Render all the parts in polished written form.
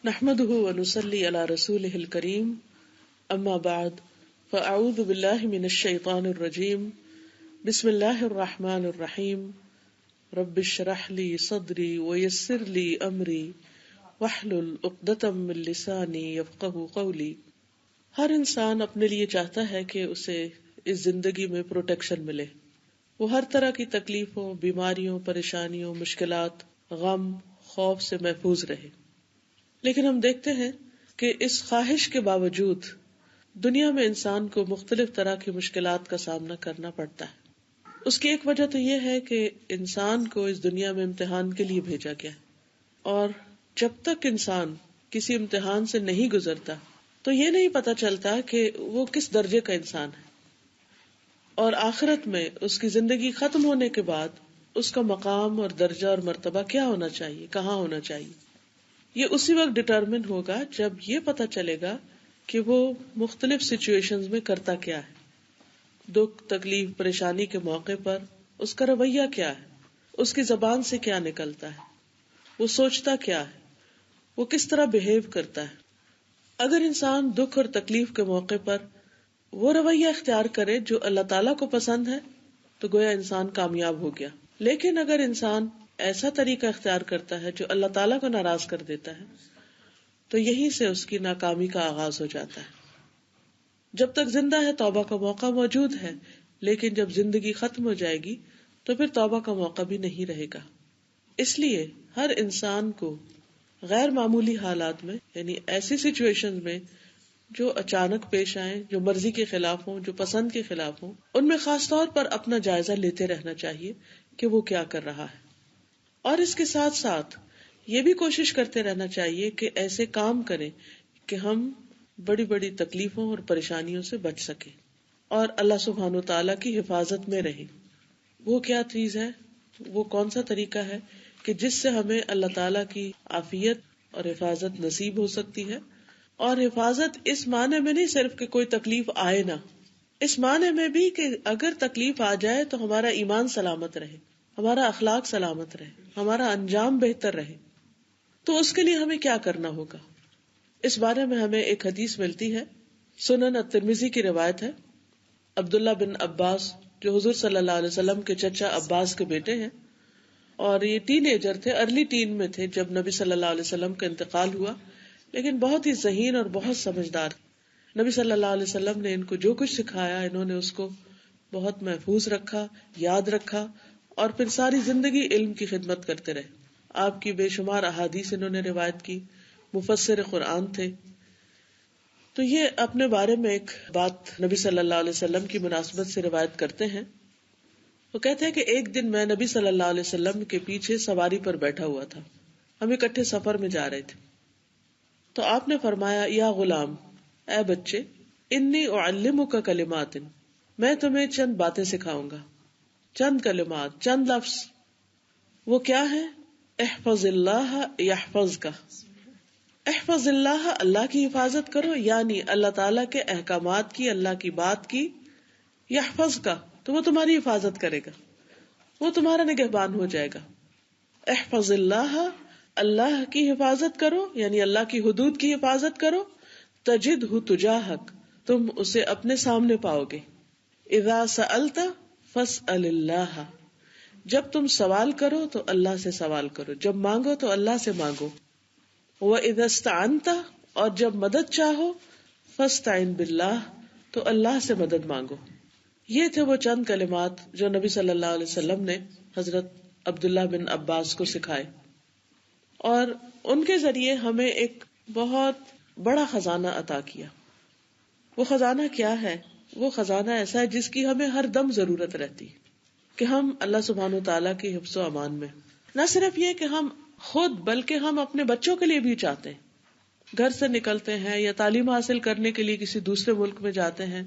نحمده ونصلي على رسوله الكريم اما بعد فاعوذ بالله من الشيطان الرجيم بسم الله الرحمن الرحيم رب اشرح لي صدري ويسر لي امري واحلل عقدة من لساني يفقهوا قولي۔ ہر انسان اپنے لیے چاہتا ہے کہ اسے اس زندگی میں پروٹیکشن ملے، وہ ہر طرح کی تکلیفوں، بیماریوں، پریشانیوں، مشکلات، غم، خوف سے محفوظ رہے، لیکن ہم دیکھتے ہیں کہ اس خواہش کے باوجود دنیا میں انسان کو مختلف طرح کی مشکلات کا سامنا کرنا پڑتا ہے۔ اس کی ایک وجہ تو یہ ہے کہ انسان کو اس دنیا میں امتحان کے لیے بھیجا گیا، اور جب تک انسان کسی امتحان سے نہیں گزرتا تو یہ نہیں پتا چلتا کہ وہ کس درجے کا انسان ہے، اور آخرت میں اس کی زندگی ختم ہونے کے بعد اس کا مقام اور درجہ اور مرتبہ کیا ہونا چاہیے، کہاں ہونا چاہیے۔ یہ اسی وقت ڈٹرمن ہوگا جب یہ پتا چلے گا کہ وہ مختلف سچویشنز میں کرتا کیا ہے، دکھ، تکلیف، پریشانی کے موقع پر اس کا رویہ کیا ہے، اس کی زبان سے کیا نکلتا ہے، وہ سوچتا کیا ہے، وہ کس طرح بہیو کرتا ہے۔ اگر انسان دکھ اور تکلیف کے موقع پر وہ رویہ اختیار کرے جو اللہ تعالیٰ کو پسند ہے تو گویا انسان کامیاب ہو گیا، لیکن اگر انسان ایسا طریقہ اختیار کرتا ہے جو اللہ تعالیٰ کو ناراض کر دیتا ہے تو یہیں سے اس کی ناکامی کا آغاز ہو جاتا ہے۔ جب تک زندہ ہے توبہ کا موقع موجود ہے، لیکن جب زندگی ختم ہو جائے گی تو پھر توبہ کا موقع بھی نہیں رہے گا۔ اس لیے ہر انسان کو غیر معمولی حالات میں، یعنی ایسی سچویشن میں جو اچانک پیش آئیں، جو مرضی کے خلاف ہوں، جو پسند کے خلاف ہوں، ان میں خاص طور پر اپنا جائزہ لیتے رہنا چاہیے کہ وہ کیا کر رہا ہے، اور اس کے ساتھ ساتھ یہ بھی کوشش کرتے رہنا چاہیے کہ ایسے کام کریں کہ ہم بڑی بڑی تکلیفوں اور پریشانیوں سے بچ سکیں اور اللہ سبحانہ وتعالیٰ کی حفاظت میں رہیں۔ وہ کیا چیز ہے، وہ کون سا طریقہ ہے کہ جس سے ہمیں اللہ تعالیٰ کی عافیت اور حفاظت نصیب ہو سکتی ہے۔ اور حفاظت اس معنی میں نہیں صرف کہ کوئی تکلیف آئے نہ، اس معنی میں بھی کہ اگر تکلیف آ جائے تو ہمارا ایمان سلامت رہے، ہمارا اخلاق سلامت رہے، ہمارا انجام بہتر رہے۔ تو اس کے لیے ہمیں کیا کرنا ہوگا، اس بارے میں ہمیں ایک حدیث ملتی ہے، سنن الترمذی کی روایت ہے۔ عبداللہ بن عباس جو حضور صلی اللہ علیہ وسلم کے چچا عباس کے بیٹے ہیں، اور یہ ٹین ایجر تھے، ارلی ٹین میں تھے جب نبی صلی اللہ علیہ وسلم کا انتقال ہوا، لیکن بہت ہی ذہین اور بہت سمجھدار۔ نبی صلی اللہ علیہ وسلم نے ان کو جو کچھ سکھایا انہوں نے اس کو بہت محفوظ رکھا، یاد رکھا، اور پھر ساری زندگی علم کی خدمت کرتے رہے۔ آپ کی بے شمار احادیث انہوں نے روایت کی، مفسر قرآن تھے۔ تو یہ اپنے بارے میں ایک بات نبی صلی اللہ علیہ وسلم کی مناسبت سے روایت کرتے ہیں۔ وہ کہتے ہیں کہ ایک دن میں نبی صلی اللہ علیہ وسلم کے پیچھے سواری پر بیٹھا ہوا تھا، ہم اکٹھے سفر میں جا رہے تھے، تو آپ نے فرمایا، یا غلام، اے بچے، انی اعلمک کلمات، میں تمہیں چند باتیں سکھاؤں گا، چند کلمات، چند لفظ۔ وہ کیا ہے؟ احفظ اللہ یحفظک، احفظ اللہ، اللہ کی حفاظت کرو، یعنی اللہ تعالیٰ کے احکامات کی، اللہ کی بات کی، یحفظک، تو وہ تمہاری حفاظت کرے گا، وہ تمہارا نگہبان ہو جائے گا۔ احفظ اللہ، اللہ کی حفاظت کرو، یعنی اللہ کی حدود کی حفاظت کرو، تجدہ تجاہک، تم اسے اپنے سامنے پاؤ گے۔ اذا سألت فاسأل اللہ، جب تم سوال کرو تو اللہ سے سوال کرو، جب مانگو تو اللہ سے مانگو۔ وَإِذَا اسْتَعَنْتَ، اور جب مدد چاہو، فَاسْتَعِنْ بِاللَّهِ، تو اللہ سے مدد مانگو۔ یہ تھے وہ چند کلمات جو نبی صلی اللہ علیہ وسلم نے حضرت عبداللہ بن عباس کو سکھائے، اور ان کے ذریعے ہمیں ایک بہت بڑا خزانہ عطا کیا۔ وہ خزانہ کیا ہے؟ وہ خزانہ ایسا ہے جس کی ہمیں ہر دم ضرورت رہتی ہے کہ ہم اللہ سبحانہ وتعالیٰ کی حفظ و امان میں، نہ صرف یہ کہ ہم خود بلکہ ہم اپنے بچوں کے لیے بھی چاہتے ہیں۔ گھر سے نکلتے ہیں یا تعلیم حاصل کرنے کے لیے کسی دوسرے ملک میں جاتے ہیں،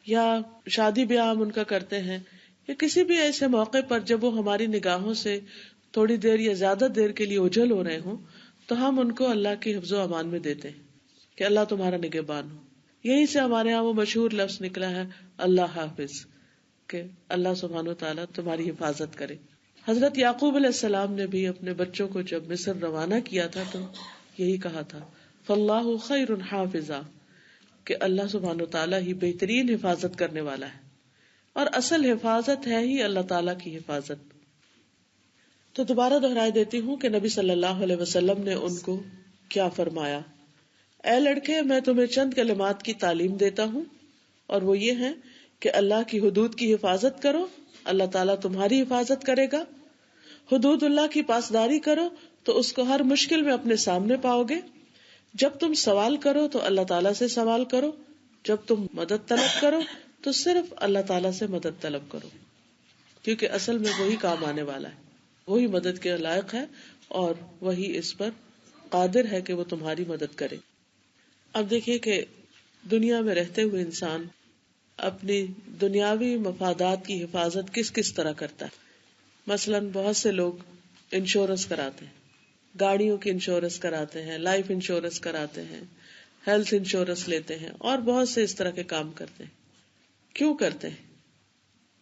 یا شادی بیاہ ہم ان کا کرتے ہیں، یا کسی بھی ایسے موقع پر جب وہ ہماری نگاہوں سے تھوڑی دیر یا زیادہ دیر کے لیے اوجھل ہو رہے ہوں تو ہم ان کو اللہ کی حفظ و امان میں دیتے ہیں کہ اللہ تمہارا نگہبان ہو۔ یہیں سے ہمارے ہاں وہ مشہور لفظ نکلا ہے، اللہ حافظ، کہ اللہ سبحانہ وتعالیٰ تمہاری حفاظت کرے۔ حضرت یعقوب علیہ السلام نے بھی اپنے بچوں کو جب مصر روانہ کیا تھا تو یہی کہا تھا فاللہ خیر حافظا، کہ اللہ سبحانہ وتعالیٰ ہی بہترین حفاظت کرنے والا ہے، اور اصل حفاظت ہے ہی اللہ تعالیٰ کی حفاظت۔ تو دوبارہ دہرائی دیتی ہوں کہ نبی صلی اللہ علیہ وسلم نے ان کو کیا فرمایا، اے لڑکے میں تمہیں چند کلمات کی تعلیم دیتا ہوں، اور وہ یہ ہیں کہ اللہ کی حدود کی حفاظت کرو، اللہ تعالیٰ تمہاری حفاظت کرے گا۔ حدود اللہ کی پاسداری کرو تو اس کو ہر مشکل میں اپنے سامنے پاؤ گے۔ جب تم سوال کرو تو اللہ تعالیٰ سے سوال کرو، جب تم مدد طلب کرو تو صرف اللہ تعالیٰ سے مدد طلب کرو، کیونکہ اصل میں وہی کام آنے والا ہے، وہی مدد کے لائق ہے، اور وہی اس پر قادر ہے کہ وہ تمہاری مدد کرے۔ اب دیکھیے کہ دنیا میں رہتے ہوئے انسان اپنی دنیاوی مفادات کی حفاظت کس کس طرح کرتا ہے۔ مثلاً بہت سے لوگ انشورنس کراتے ہیں، گاڑیوں کی انشورنس کراتے ہیں، لائف انشورنس کراتے ہیں، ہیلتھ انشورنس لیتے ہیں، اور بہت سے اس طرح کے کام کرتے ہیں۔ کیوں کرتے ہیں؟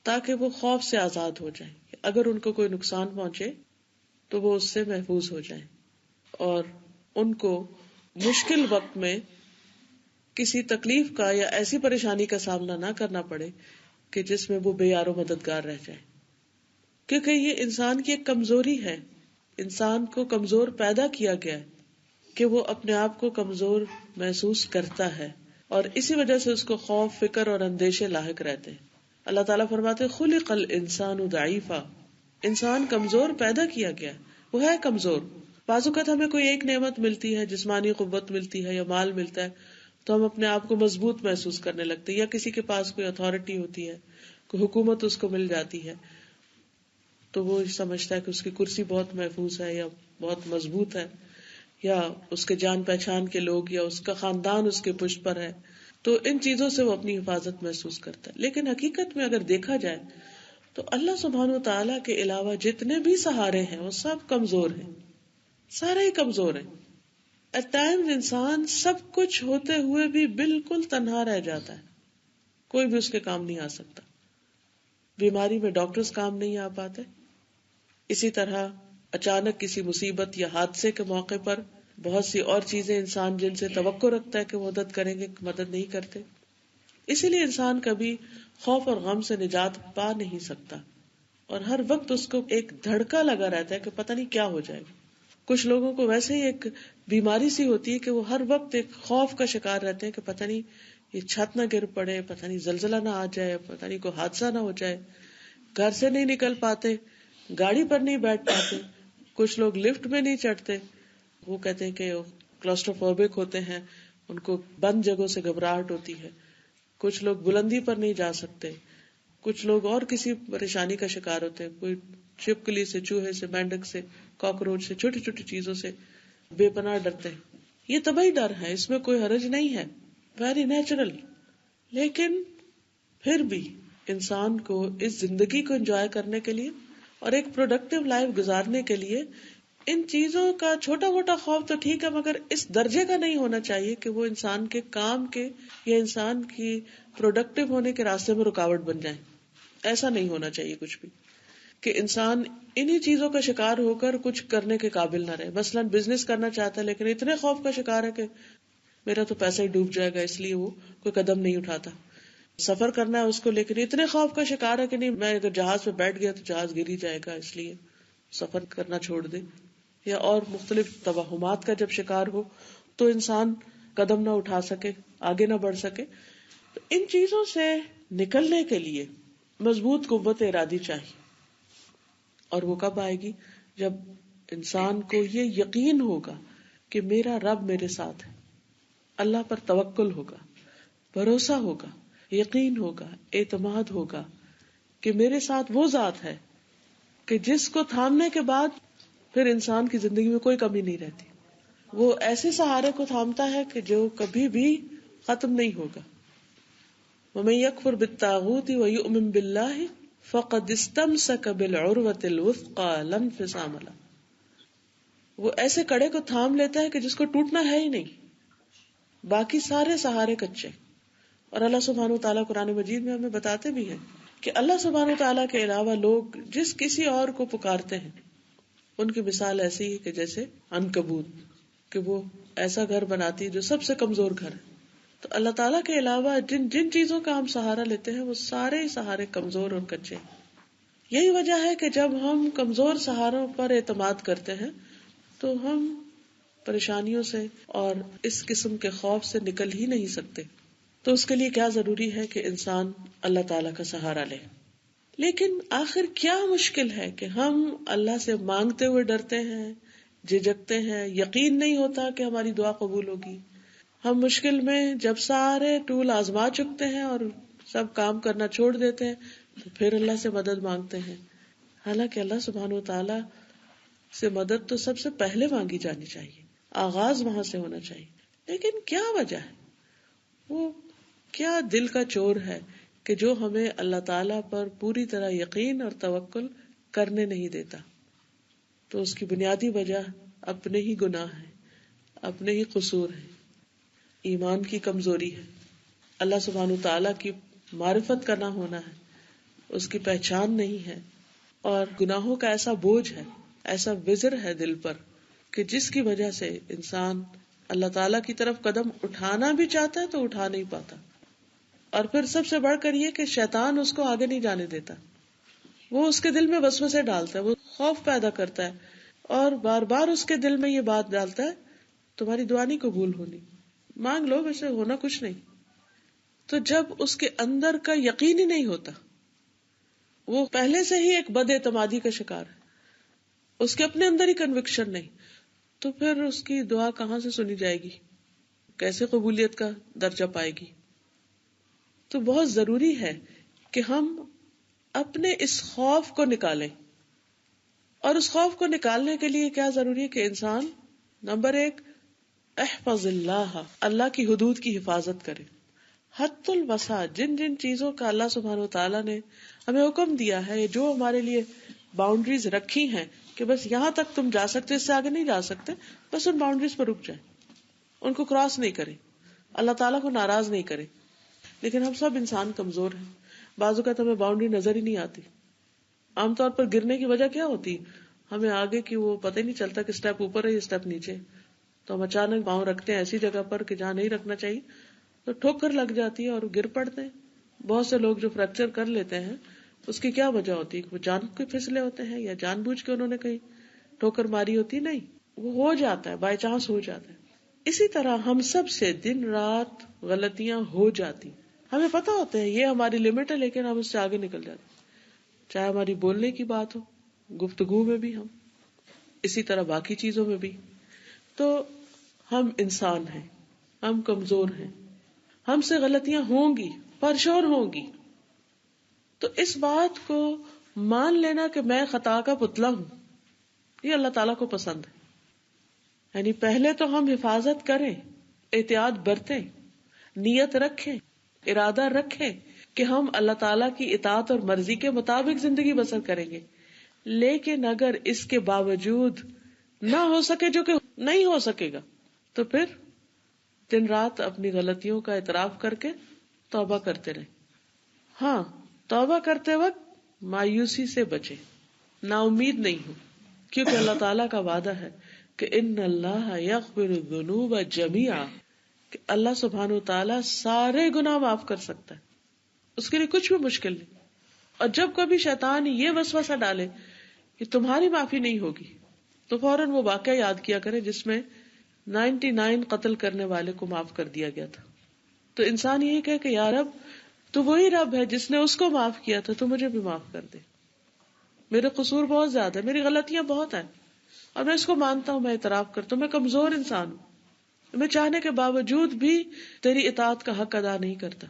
تاکہ وہ خوف سے آزاد ہو جائیں، اگر ان کو کوئی نقصان پہنچے تو وہ اس سے محفوظ ہو جائیں، اور ان کو مشکل وقت میں کسی تکلیف کا یا ایسی پریشانی کا سامنا نہ کرنا پڑے کہ جس میں وہ بے یار و مددگار رہ جائے، کیونکہ یہ انسان کی ایک کمزوری ہے۔ انسان کو کمزور پیدا کیا گیا ہے کہ وہ اپنے آپ کو کمزور محسوس کرتا ہے، اور اسی وجہ سے اس کو خوف، فکر اور اندیشے لاحق رہتے ہیں۔ اللہ تعالیٰ فرماتے خلق الانسان ضعیفا، انسان کمزور پیدا کیا گیا ہے، وہ ہے کمزور۔ بعض اوقات ہمیں کوئی ایک نعمت ملتی ہے، جسمانی قوت ملتی ہے یا مال ملتا ہے، تو ہم اپنے آپ کو مضبوط محسوس کرنے لگتے ہیں، یا کسی کے پاس کوئی اتھارٹی ہوتی ہے، کوئی حکومت اس کو مل جاتی ہے، تو وہ سمجھتا ہے کہ اس کی کرسی بہت محفوظ ہے یا بہت مضبوط ہے، یا اس کے جان پہچان کے لوگ یا اس کا خاندان اس کے پشت پر ہے، تو ان چیزوں سے وہ اپنی حفاظت محسوس کرتا ہے۔ لیکن حقیقت میں اگر دیکھا جائے تو اللہ سبحانہ و تعالیٰ کے علاوہ جتنے بھی سہارے ہیں وہ سب کمزور ہیں، سارے ہی کمزور ہیں۔ ایٹ ٹائمز انسان سب کچھ ہوتے ہوئے بھی بالکل تنہا رہ جاتا ہے، کوئی بھی اس کے کام نہیں آ سکتا۔ بیماری میں ڈاکٹرز کام نہیں آ پاتے، اسی طرح اچانک کسی مصیبت یا حادثے کے موقع پر بہت سی اور چیزیں انسان جن سے توقع رکھتا ہے کہ مدد کریں گے، مدد نہیں کرتے۔ اسی لیے انسان کبھی خوف اور غم سے نجات پا نہیں سکتا، اور ہر وقت اس کو ایک دھڑکا لگا رہتا ہے کہ پتہ نہیں کیا ہو جائے گا۔ کچھ لوگوں کو ویسے ہی ایک بیماری سی ہوتی ہے کہ وہ ہر وقت ایک خوف کا شکار رہتے ہیں کہ پتہ نہیں یہ چھت نہ گر پڑے، پتہ نہیں زلزلہ نہ آ جائے، پتہ نہیں کوئی حادثہ نہ ہو جائے، گھر سے نہیں نکل پاتے، گاڑی پر نہیں بیٹھ پاتے، کچھ لوگ لفٹ میں نہیں چڑھتے، وہ کہتے ہیں کہ کلاسٹروفوبک ہوتے ہیں، ان کو بند جگہوں سے گھبراہٹ ہوتی ہے، کچھ لوگ بلندی پر نہیں جا سکتے، کچھ لوگ اور کسی پریشانی کا شکار ہوتے ہیں، کوئی چھپکلی سے، چوہے سے، مینڈک سے، کاکروچ سے، چھوٹی چھوٹی چیزوں سے بے پناہ ڈرتے ہیں۔ یہ طبعی ڈر ہے، اس میں کوئی حرج نہیں ہے، ویری نیچرل۔ لیکن پھر بھی انسان کو اس زندگی کو انجوائے کرنے کے لیے اور ایک پروڈکٹیو لائف گزارنے کے لیے ان چیزوں کا چھوٹا موٹا خوف تو ٹھیک ہے، مگر اس درجے کا نہیں ہونا چاہیے کہ وہ انسان کے کام کے یا انسان کی پروڈکٹیو ہونے کے راستے میں رکاوٹ بن جائے۔ ایسا نہیں ہونا چاہیے کچھ بھی، کہ انسان انہی چیزوں کا شکار ہو کر کچھ کرنے کے قابل نہ رہے۔ مثلاً بزنس کرنا چاہتا ہے لیکن اتنے خوف کا شکار ہے کہ میرا تو پیسہ ہی ڈوب جائے گا، اس لیے وہ کوئی قدم نہیں اٹھاتا۔ سفر کرنا ہے اس کو، لیکن اتنے خوف کا شکار ہے کہ نہیں، میں اگر جہاز پہ بیٹھ گیا تو جہاز گر ہی جائے گا، اس لیے سفر کرنا چھوڑ دے۔ یا اور مختلف توہمات کا جب شکار ہو تو انسان قدم نہ اٹھا سکے، آگے نہ بڑھ سکے۔ تو ان چیزوں سے نکلنے کے لیے مضبوط قوت ارادی چاہیے، اور وہ کب آئے گی؟ جب انسان کو یہ یقین ہوگا کہ میرا رب میرے ساتھ ہے، اللہ پر توکل ہوگا، بھروسہ ہوگا، یقین ہوگا، اعتماد ہوگا کہ میرے ساتھ وہ ذات ہے کہ جس کو تھامنے کے بعد پھر انسان کی زندگی میں کوئی کمی نہیں رہتی۔ وہ ایسے سہارے کو تھامتا ہے کہ جو کبھی بھی ختم نہیں ہوگا۔ وَمَن يَكْفُرْ بِالطَّاغُوتِ وَيُؤْمِن بِاللَّهِ فَقَدِ اسْتَمْسَكَ بِالْعُرْوَةِ الْوُثْقَىٰ لَا انفصام لَهَا۔ وہ ایسے کڑے کو تھام لیتا ہے کہ جس کو ٹوٹنا ہے ہی نہیں، باقی سارے سہارے کچے۔ اور اللہ سبحانہ وتعالیٰ قرآن مجید میں ہمیں بتاتے بھی ہیں کہ اللہ سبحانہ وتعالیٰ کے علاوہ لوگ جس کسی اور کو پکارتے ہیں ان کی مثال ایسی ہے کہ جیسے عنکبوت، کہ وہ ایسا گھر بناتی جو سب سے کمزور گھر ہے. تو اللہ تعالیٰ کے علاوہ جن جن چیزوں کا ہم سہارا لیتے ہیں وہ سارے ہی سہارے کمزور اور کچے ہیں. یہی وجہ ہے کہ جب ہم کمزور سہاروں پر اعتماد کرتے ہیں تو ہم پریشانیوں سے اور اس قسم کے خوف سے نکل ہی نہیں سکتے. تو اس کے لیے کیا ضروری ہے کہ انسان اللہ تعالیٰ کا سہارا لے. لیکن آخر کیا مشکل ہے کہ ہم اللہ سے مانگتے ہوئے ڈرتے ہیں، جھجکتے ہیں، یقین نہیں ہوتا کہ ہماری دعا قبول ہوگی. ہم مشکل میں جب سارے ٹول آزما چکتے ہیں اور سب کام کرنا چھوڑ دیتے ہیں تو پھر اللہ سے مدد مانگتے ہیں. حالانکہ اللہ سبحانہ و تعالیٰ سے مدد تو سب سے پہلے مانگی جانی چاہیے، آغاز وہاں سے ہونا چاہیے. لیکن کیا وجہ ہے، وہ کیا دل کا چور ہے کہ جو ہمیں اللہ تعالیٰ پر پوری طرح یقین اور توکل کرنے نہیں دیتا؟ تو اس کی بنیادی وجہ اپنے ہی گناہ ہے، اپنے ہی قصور ہے، ایمان کی کمزوری ہے، اللہ سبحانہ تعالیٰ کی معرفت کا نہ ہونا ہے، اس کی پہچان نہیں ہے، اور گناہوں کا ایسا بوجھ ہے، ایسا وزر ہے دل پر کہ جس کی وجہ سے انسان اللہ تعالیٰ کی طرف قدم اٹھانا بھی چاہتا ہے تو اٹھا نہیں پاتا. اور پھر سب سے بڑھ کر یہ کہ شیطان اس کو آگے نہیں جانے دیتا، وہ اس کے دل میں وسوسے ڈالتا ہے، وہ خوف پیدا کرتا ہے اور بار بار اس کے دل میں یہ بات ڈالتا ہے تمہاری دعا نہیں قبول ہونی، مانگ لو ویسے ہونا کچھ نہیں. تو جب اس کے اندر کا یقین ہی نہیں ہوتا، وہ پہلے سے ہی ایک بد اعتمادی کا شکار ہے، اس کے اپنے اندر ہی کنوکشن نہیں، تو پھر اس کی دعا کہاں سے سنی جائے گی، کیسے قبولیت کا درجہ پائے گی؟ تو بہت ضروری ہے کہ ہم اپنے اس خوف کو نکالیں. اور اس خوف کو نکالنے کے لیے کیا ضروری ہے کہ انسان نمبر 1 احفظ اللہ، اللہ کی حدود کی حفاظت کرے. حد الوسع، جن جن چیزوں کا اللہ سبحانہ و تعالیٰ نے ہمیں حکم دیا ہے، جو ہمارے لیے باؤنڈریز رکھی ہیں کہ بس یہاں تک تم جا سکتے، اس سے آگے نہیں جا سکتے، بس ان باؤنڈریز پر رک جائیں، ان کو کراس نہیں کریں، اللہ تعالیٰ کو ناراض نہیں کریں. لیکن ہم سب انسان کمزور ہیں، بعض اوقات ہمیں باؤنڈری نظر ہی نہیں آتی. عام طور پر گرنے کی وجہ کیا ہوتی، ہمیں آگے کی وہ پتہ ہی نہیں چلتا کہ سٹیپ اوپر ہے یا سٹیپ نیچے، تو ہم اچانک پاؤں رکھتے ہیں ایسی جگہ پر کہ جہاں نہیں رکھنا چاہیے، تو ٹھوکر لگ جاتی ہے اور گر پڑتے ہیں. بہت سے لوگ جو فریکچر کر لیتے ہیں اس کی کیا وجہ ہوتی ہے، وہ جان کے پھسلے ہوتے ہیں یا جان بوجھ کے انہوں نے کہیں ٹھوکر ماری ہوتی؟ نہیں، وہ ہو جاتا ہے، بائی چانس ہو جاتا ہے. اسی طرح ہم سب سے دن رات غلطیاں ہو جاتی، ہمیں پتا ہوتا ہے یہ ہماری لمٹ ہے، لیکن ہم اس سے آگے نکل جاتے، چاہے ہماری بولنے کی بات ہو، گفتگو میں بھی ہم، اسی طرح باقی چیزوں میں بھی. تو ہم انسان ہیں، ہم کمزور ہیں، ہم سے غلطیاں ہوں گی، پرشور ہوں گی. تو اس بات کو مان لینا کہ میں خطا کا پتلا ہوں، یہ اللہ تعالیٰ کو پسند ہے. یعنی پہلے تو ہم حفاظت کریں، احتیاط برتیں، نیت رکھیں، ارادہ رکھیں کہ ہم اللہ تعالیٰ کی اطاعت اور مرضی کے مطابق زندگی بسر کریں گے. لیکن اگر اس کے باوجود نہ ہو سکے، جو کہ نہیں ہو سکے گا، تو پھر دن رات اپنی غلطیوں کا اعتراف کر کے توبہ کرتے رہیں. ہاں، توبہ کرتے وقت مایوسی سے بچے، نا امید نہیں ہو، کیونکہ اللہ تعالیٰ کا وعدہ ہے کہ ان اللہ یغفر الذنوب جميعا، کہ اللہ سبحانہ و تعالیٰ سارے گناہ معاف کر سکتا ہے، اس کے لیے کچھ بھی مشکل نہیں. اور جب کبھی شیطان یہ وسوسہ ڈالے کہ تمہاری معافی نہیں ہوگی، تو فوراً وہ واقعہ یاد کیا کرے جس میں 99 قتل کرنے والے کو معاف کر دیا گیا تھا. تو انسان یہی کہے کہ یا رب، تو وہی رب ہے جس نے اس کو معاف کیا تھا، تو مجھے بھی معاف کر دے. میرے قصور بہت زیادہ ہے، میری غلطیاں بہت ہیں، اور میں اس کو مانتا ہوں، میں اعتراف کرتا ہوں، میں کمزور انسان ہوں، میں چاہنے کے باوجود بھی تیری اطاعت کا حق ادا نہیں کرتا،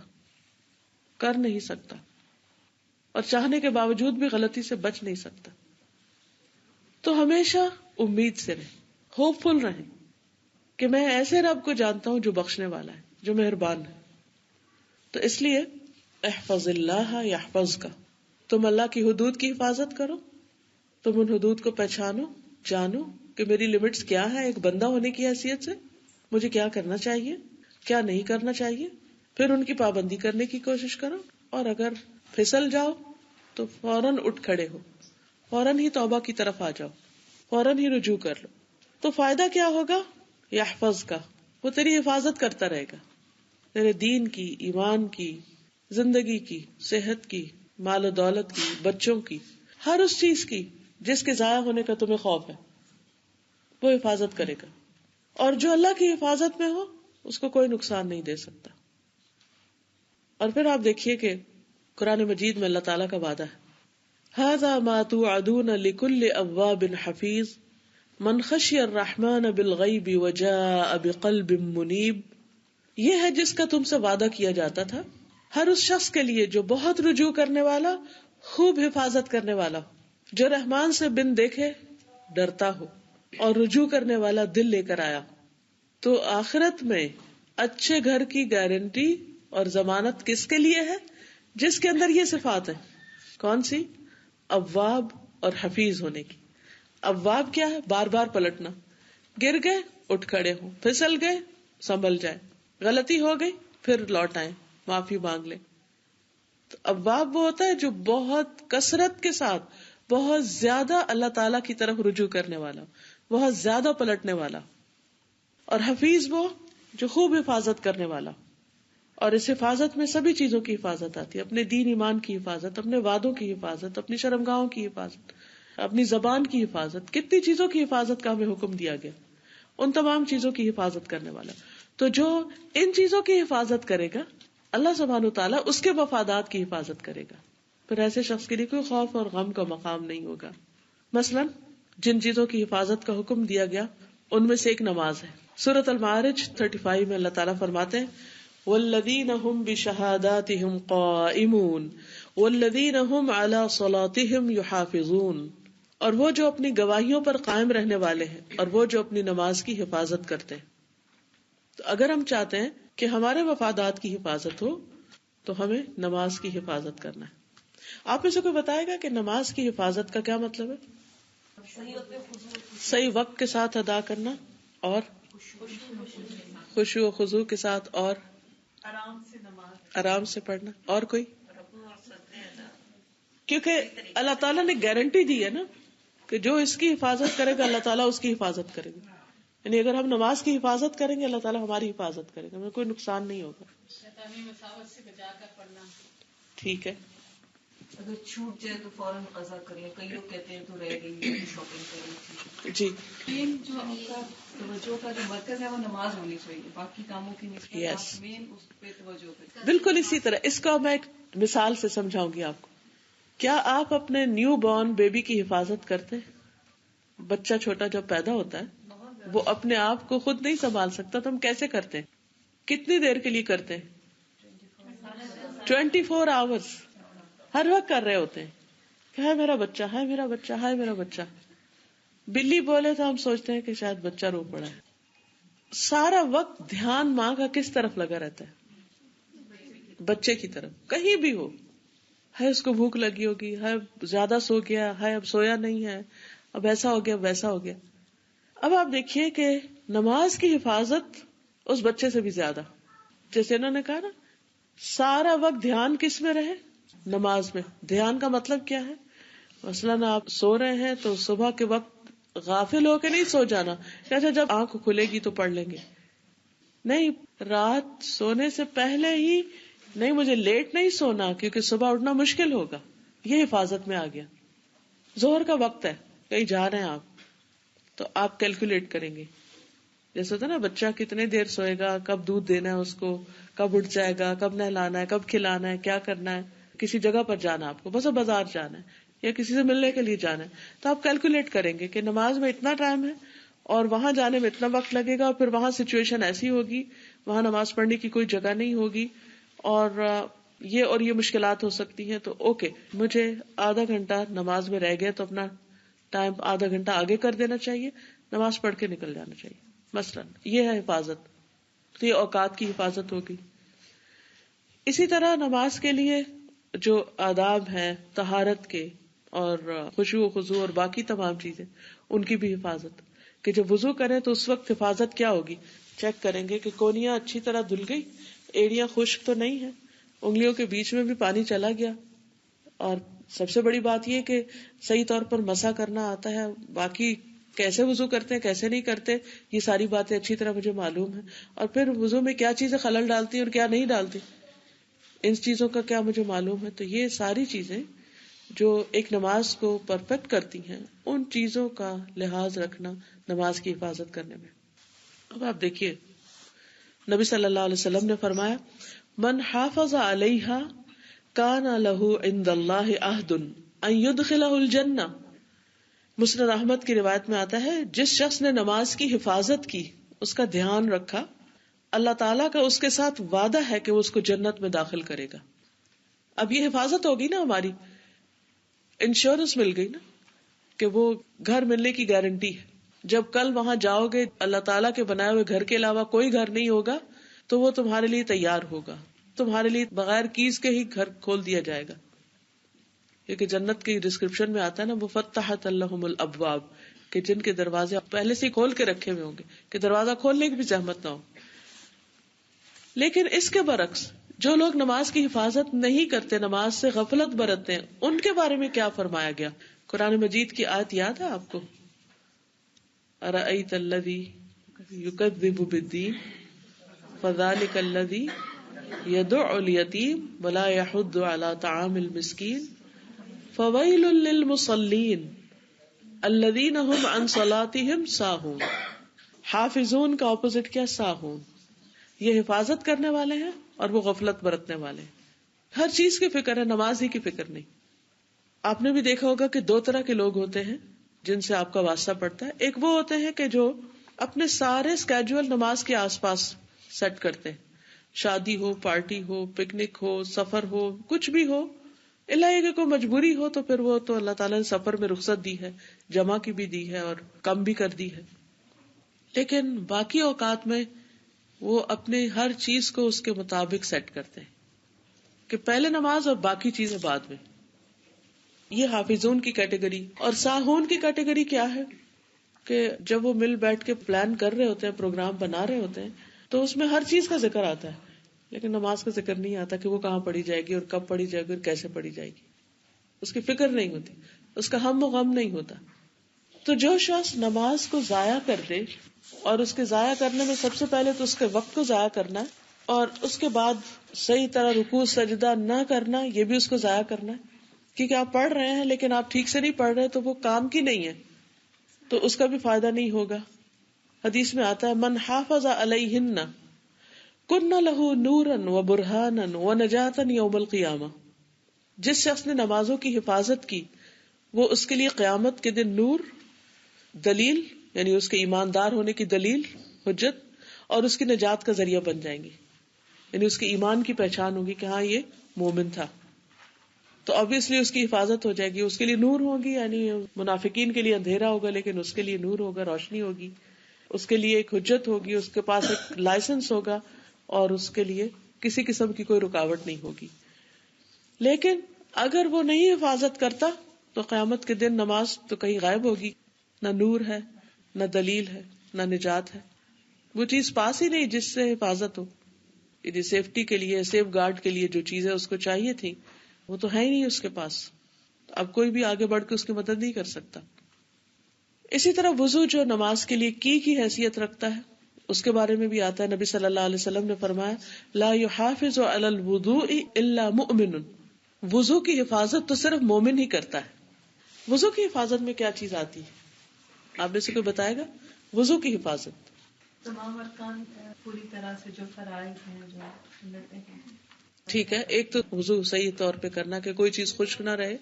کر نہیں سکتا، اور چاہنے کے باوجود بھی غلطی سے بچ نہیں سکتا. تو ہمیشہ امید سے رہیں، ہوپ فل رہیں کہ میں ایسے رب کو جانتا ہوں جو بخشنے والا ہے، جو مہربان ہے. تو اس لیے احفظ اللہ یحفظ کا، تم اللہ کی حدود کی حفاظت کرو، تم ان حدود کو پہچانو، جانو کہ میری لمٹس کیا ہے، ایک بندہ ہونے کی حیثیت سے مجھے کیا کرنا چاہیے، کیا نہیں کرنا چاہیے، پھر ان کی پابندی کرنے کی کوشش کرو. اور اگر پھسل جاؤ تو فوراً اٹھ کھڑے ہو، فوراً ہی توبہ کی طرف آ جاؤ، فوراً ہی رجوع کر لو. تو فائدہ کیا ہوگا یحفظ کا، وہ تیری حفاظت کرتا رہے گا، تیرے دین کی، ایمان کی، زندگی کی، صحت کی، مال و دولت کی، بچوں کی، ہر اس چیز کی جس کے ضائع ہونے کا تمہیں خوف ہے، وہ حفاظت کرے گا. اور جو اللہ کی حفاظت میں ہو اس کو کوئی نقصان نہیں دے سکتا. اور پھر آپ دیکھیے کہ قرآن مجید میں اللہ تعالیٰ کا وعدہ ہے، هذا ما توعدون لكل اواب حفیظ من خشی الرحمن بالغیب وجاء بقلب منیب. یہ ہے جس کا تم سے وعدہ کیا جاتا تھا ہر اس شخص کے لیے جو بہت رجوع کرنے والا، خوب حفاظت کرنے والا ہو، جو رحمان سے بن دیکھے ڈرتا ہو اور رجوع کرنے والا دل لے کر آیا ہو. تو آخرت میں اچھے گھر کی گارنٹی اور ضمانت کس کے لیے ہے؟ جس کے اندر یہ صفات ہیں. کون سی؟ اواب اور حفیظ ہونے کی. اواب کیا ہے؟ بار بار پلٹنا، گر گئے اٹھ کھڑے ہوں، پھسل گئے سنبھل جائے، غلطی ہو گئی پھر لوٹ آئے، معافی مانگ لے. تو اواب وہ ہوتا ہے جو بہت کثرت کے ساتھ بہت زیادہ اللہ تعالی کی طرف رجوع کرنے والا، بہت زیادہ پلٹنے والا. اور حفیظ وہ جو خوب حفاظت کرنے والا. اور اس حفاظت میں سبھی چیزوں کی حفاظت آتی ہے، اپنے دین ایمان کی حفاظت، اپنے وعدوں کی حفاظت، اپنی شرمگاہوں کی حفاظت، اپنی زبان کی حفاظت. کتنی چیزوں کی حفاظت کا ہمیں حکم دیا گیا، ان تمام چیزوں کی حفاظت کرنے والا. تو جو ان چیزوں کی حفاظت کرے گا اللہ سبحانہ وتعالیٰ اس کے مفادات کی حفاظت کرے گا. پھر ایسے شخص کے لیے کوئی خوف اور غم کا مقام نہیں ہوگا. مثلاً جن چیزوں کی حفاظت کا حکم دیا گیا ان میں سے ایک نماز ہے. سورۃ المعارج 35 میں اللہ تعالیٰ فرماتے ہیں والذین هم بشہاداتہم قائمون والذین هم علی صلاتہم یحافظون. اور وہ جو اپنی گواہیوں پر قائم رہنے والے ہیں اور وہ جو اپنی نماز کی حفاظت کرتے ہیں. تو اگر ہم چاہتے ہیں کہ ہمارے مفادات کی حفاظت ہو تو ہمیں نماز کی حفاظت کرنا ہے. آپ میں سے کوئی بتائے گا کہ نماز کی حفاظت کا کیا مطلب ہے؟ صحیح وقت کے ساتھ ادا کرنا، اور خشوع و خضوع کے ساتھ، اور آرام سے پڑھنا. اور کوئی؟ کیونکہ اللہ تعالیٰ نے گارنٹی دی ہے نا کہ جو اس کی حفاظت کرے گا اللہ تعالیٰ اس کی حفاظت کرے گا. یعنی اگر ہم نماز کی حفاظت کریں گے اللہ تعالیٰ ہماری حفاظت کرے گا، ہمیں کوئی نقصان نہیں ہوگا. ٹھیک ہے. اگر چھوٹ جائے تو فوراً قضا کر لیں. کئی لوگ کہتے ہیں تو رہ گئی شاپنگ کریں. جی، مین جو آپ کا توجہ کا جو مرکز ہے وہ نماز ہونی چاہیے، باقی کاموں کی نسبت Yes. آپ مین اس پہ توجہ کریں. بالکل اسی طرح اس کا میں ایک مثال سے سمجھاؤں گی آپ کو. کیا آپ اپنے نیو بورن بیبی کی حفاظت کرتے ہیں؟ بچہ چھوٹا جب پیدا ہوتا ہے وہ اپنے آپ کو خود نہیں سنبھال سکتا، تو ہم کیسے کرتے ہیں؟ کتنی دیر کے لیے کرتے ہیں؟ 24 آورس ہر وقت کر رہے ہوتے ہیں کہ ہے میرا بچہ، ہے میرا بچہ، ہے میرا بچہ. بلی بولے تو ہم سوچتے ہیں کہ شاید بچہ رو پڑا ہے. سارا وقت دھیان ماں کا کس طرف لگا رہتا ہے؟ بچے کی طرف. کہیں بھی ہو، ہے اس کو بھوک لگی ہوگی، ہے زیادہ سو گیا، ہے اب سویا نہیں ہے، اب ایسا ہو گیا ویسا ہو گیا. اب آپ دیکھیے کہ نماز کی حفاظت اس بچے سے بھی زیادہ، جیسے انہوں نے کہا نا سارا وقت دھیان کس میں رہے؟ نماز میں. دھیان کا مطلب کیا ہے؟ مثلاً آپ سو رہے ہیں تو صبح کے وقت غافل ہو کے نہیں سو جانا کہ اچھا جب آنکھ کھلے گی تو پڑھ لیں گے. نہیں، رات سونے سے پہلے ہی نہیں، مجھے لیٹ نہیں سونا کیونکہ صبح اٹھنا مشکل ہوگا. یہ حفاظت میں آ گیا. ظہر کا وقت ہے، کہیں جا رہے ہیں آپ تو آپ کیلکولیٹ کریں گے. جیسے ہوتا ہے نا بچہ کتنے دیر سوئے گا، کب دودھ دینا ہے اس کو، کب اٹھ جائے گا، کب نہلانا ہے، کب کھلانا ہے، کیا کرنا ہے. کسی جگہ پر جانا آپ کو، بس بازار جانا ہے یا کسی سے ملنے کے لیے جانا ہے، تو آپ کیلکولیٹ کریں گے کہ نماز میں اتنا ٹائم ہے اور وہاں جانے میں اتنا وقت لگے گا، اور پھر وہاں سچویشن ایسی ہوگی، وہاں نماز پڑھنے کی کوئی جگہ نہیں ہوگی اور یہ مشکلات ہو سکتی ہیں. تو اوکے، مجھے آدھا گھنٹہ نماز میں رہ گیا تو اپنا ٹائم آدھا گھنٹہ آگے کر دینا چاہیے، نماز پڑھ کے نکل جانا چاہیے. مثلا یہ ہے حفاظت. تو یہ اوقات کی حفاظت ہوگی. اسی طرح نماز کے لیے جو آداب ہیں طہارت کے اور خشوع و خضوع اور باقی تمام چیزیں، ان کی بھی حفاظت. کہ جب وضو کریں تو اس وقت حفاظت کیا ہوگی؟ چیک کریں گے کہ کونیاں اچھی طرح دھل گئی، ایڑیاں خشک تو نہیں ہے، انگلیوں کے بیچ میں بھی پانی چلا گیا. اور سب سے بڑی بات یہ کہ صحیح طور پر مسح کرنا آتا ہے. باقی کیسے وضو کرتے ہیں کیسے نہیں کرتے، یہ ساری باتیں اچھی طرح مجھے معلوم ہیں، اور پھر وضو میں کیا چیزیں خلل ڈالتی ہیں اور کیا نہیں ڈالتی، ان چیزوں کا کیا مجھے معلوم ہے. تو یہ ساری چیزیں جو ایک نماز کو پرفیکٹ کرتی ہیں، ان چیزوں کا لحاظ رکھنا نماز کی حفاظت کرنے میں. اب آپ دیکھیے نبی صلی اللہ علیہ وسلم نے فرمایا من حافظ علیہا کان لہ عند اللہ عہد ان یدخلہ الجنہ. مسند احمد کی روایت میں آتا ہے جس شخص نے نماز کی حفاظت کی، اس کا دھیان رکھا، اللہ تعالیٰ کا اس کے ساتھ وعدہ ہے کہ وہ اس کو جنت میں داخل کرے گا. اب یہ حفاظت ہوگی نا، ہماری انشورنس مل گئی نا کہ وہ گھر ملنے کی گارنٹی ہے. جب کل وہاں جاؤ گے اللہ تعالیٰ کے بنائے ہوئے گھر کے علاوہ کوئی گھر نہیں ہوگا تو وہ تمہارے لیے تیار ہوگا، تمہارے لیے بغیر کیز کے ہی گھر کھول دیا جائے گا. کیونکہ جنت کی ڈسکرپشن میں آتا ہے نا مفتحت لہم الابواب، کہ جن کے دروازے پہلے سے کھول کے رکھے ہوئے ہوں گے کہ دروازہ کھولنے کی بھی زحمت نہ ہو. لیکن اس کے برعکس جو لوگ نماز کی حفاظت نہیں کرتے، نماز سے غفلت برتتے ہیں، ان کے بارے میں کیا فرمایا گیا؟ قرآن مجید کی آیت یاد ہے آپ کو؟ ارأیت الذی یکذب بالدین فذلک الذی یدع الیتیم ولا یحض علی طعام المسکین فویل للمصلین الذین هم عن صلاتهم ساہون. حافظون کا اپوزٹ کیا؟ ساہون. یہ حفاظت کرنے والے ہیں اور وہ غفلت برتنے والے ہیں. ہر چیز کی فکر ہے، نماز ہی کی فکر نہیں. آپ نے بھی دیکھا ہوگا کہ دو طرح کے لوگ ہوتے ہیں جن سے آپ کا واسطہ پڑتا ہے. ایک وہ ہوتے ہیں کہ جو اپنے سارے اسکیجول نماز کے آس پاس سیٹ کرتے ہیں، شادی ہو، پارٹی ہو، پکنک ہو، سفر ہو، کچھ بھی ہو، اللہ یہ کہ کوئی مجبوری ہو تو پھر وہ تو اللہ تعالیٰ نے سفر میں رخصت دی ہے، جمع کی بھی دی ہے اور کم بھی کر دی ہے. لیکن باقی اوقات میں وہ اپنے ہر چیز کو اس کے مطابق سیٹ کرتے ہیں کہ پہلے نماز اور باقی چیزیں بعد میں. یہ حافظون کی کیٹیگری. اور ساہون کی کیٹیگری کیا ہے کہ جب وہ مل بیٹھ کے پلان کر رہے ہوتے ہیں، پروگرام بنا رہے ہوتے ہیں، تو اس میں ہر چیز کا ذکر آتا ہے لیکن نماز کا ذکر نہیں آتا کہ وہ کہاں پڑھی جائے گی اور کب پڑھی جائے گی اور کیسے پڑھی جائے گی. اس کی فکر نہیں ہوتی، اس کا ہم و غم نہیں ہوتا. تو جو شخص نماز کو ضائع کر دے، اور اس کے ضائع کرنے میں سب سے پہلے تو اس کے وقت کو ضائع کرنا ہے، اور اس کے بعد صحیح طرح رکوع سجدہ نہ کرنا، یہ بھی اس کو ضائع کرنا ہے. کیونکہ آپ پڑھ رہے ہیں لیکن آپ ٹھیک سے نہیں پڑھ رہے تو وہ کام کی نہیں ہے، تو اس کا بھی فائدہ نہیں ہوگا. حدیث میں آتا ہے من حافظ علیہن کن لہ نورا و برہانا و نجاتا یوم القیامہ. جس شخص نے نمازوں کی حفاظت کی وہ اس کے لیے قیامت کے دن نور، دلیل یعنی اس کے ایماندار ہونے کی دلیل، حجت، اور اس کی نجات کا ذریعہ بن جائیں گی. یعنی اس کے ایمان کی پہچان ہوگی کہ ہاں یہ مومن تھا، تو obviously اس کی حفاظت ہو جائے گی. اس کے لیے نور ہوگی، یعنی منافقین کے لیے اندھیرا ہوگا لیکن اس کے لیے نور ہوگا، روشنی ہوگی. اس کے لیے ایک حجت ہوگی، اس کے پاس ایک لائسنس ہوگا اور اس کے لیے کسی قسم کی کوئی رکاوٹ نہیں ہوگی. لیکن اگر وہ نہیں حفاظت کرتا تو قیامت کے دن نماز تو کہیں غائب ہوگی، نہ نور ہے، نہ دلیل ہے، نہ نجات ہے. وہ چیز پاس ہی نہیں جس سے حفاظت ہو. یعنی سیفٹی کے لیے، سیف گارڈ کے لیے جو چیزیں اس کو چاہیے تھی وہ تو ہے ہی نہیں اس کے پاس. اب کوئی بھی آگے بڑھ کے اس کی مدد نہیں کر سکتا. اسی طرح وضو جو نماز کے لیے کی حیثیت رکھتا ہے، اس کے بارے میں بھی آتا ہے. نبی صلی اللہ علیہ وسلم نے فرمایا لا يحافظ على الوضوء الا مؤمن. وضو کی حفاظت تو صرف مومن ہی کرتا ہے. وضو کی حفاظت میں کیا چیز آتی ہے؟ آپ میں سے کوئی بتائے گا؟ وضو کی حفاظت تمام ارکان پوری طرح سے، جو فرائض ہیں، جو سنتیں ہیں. ٹھیک ہے، ایک تو وضو صحیح طور پہ کرنا کہ کوئی چیز خشک نہ رہے،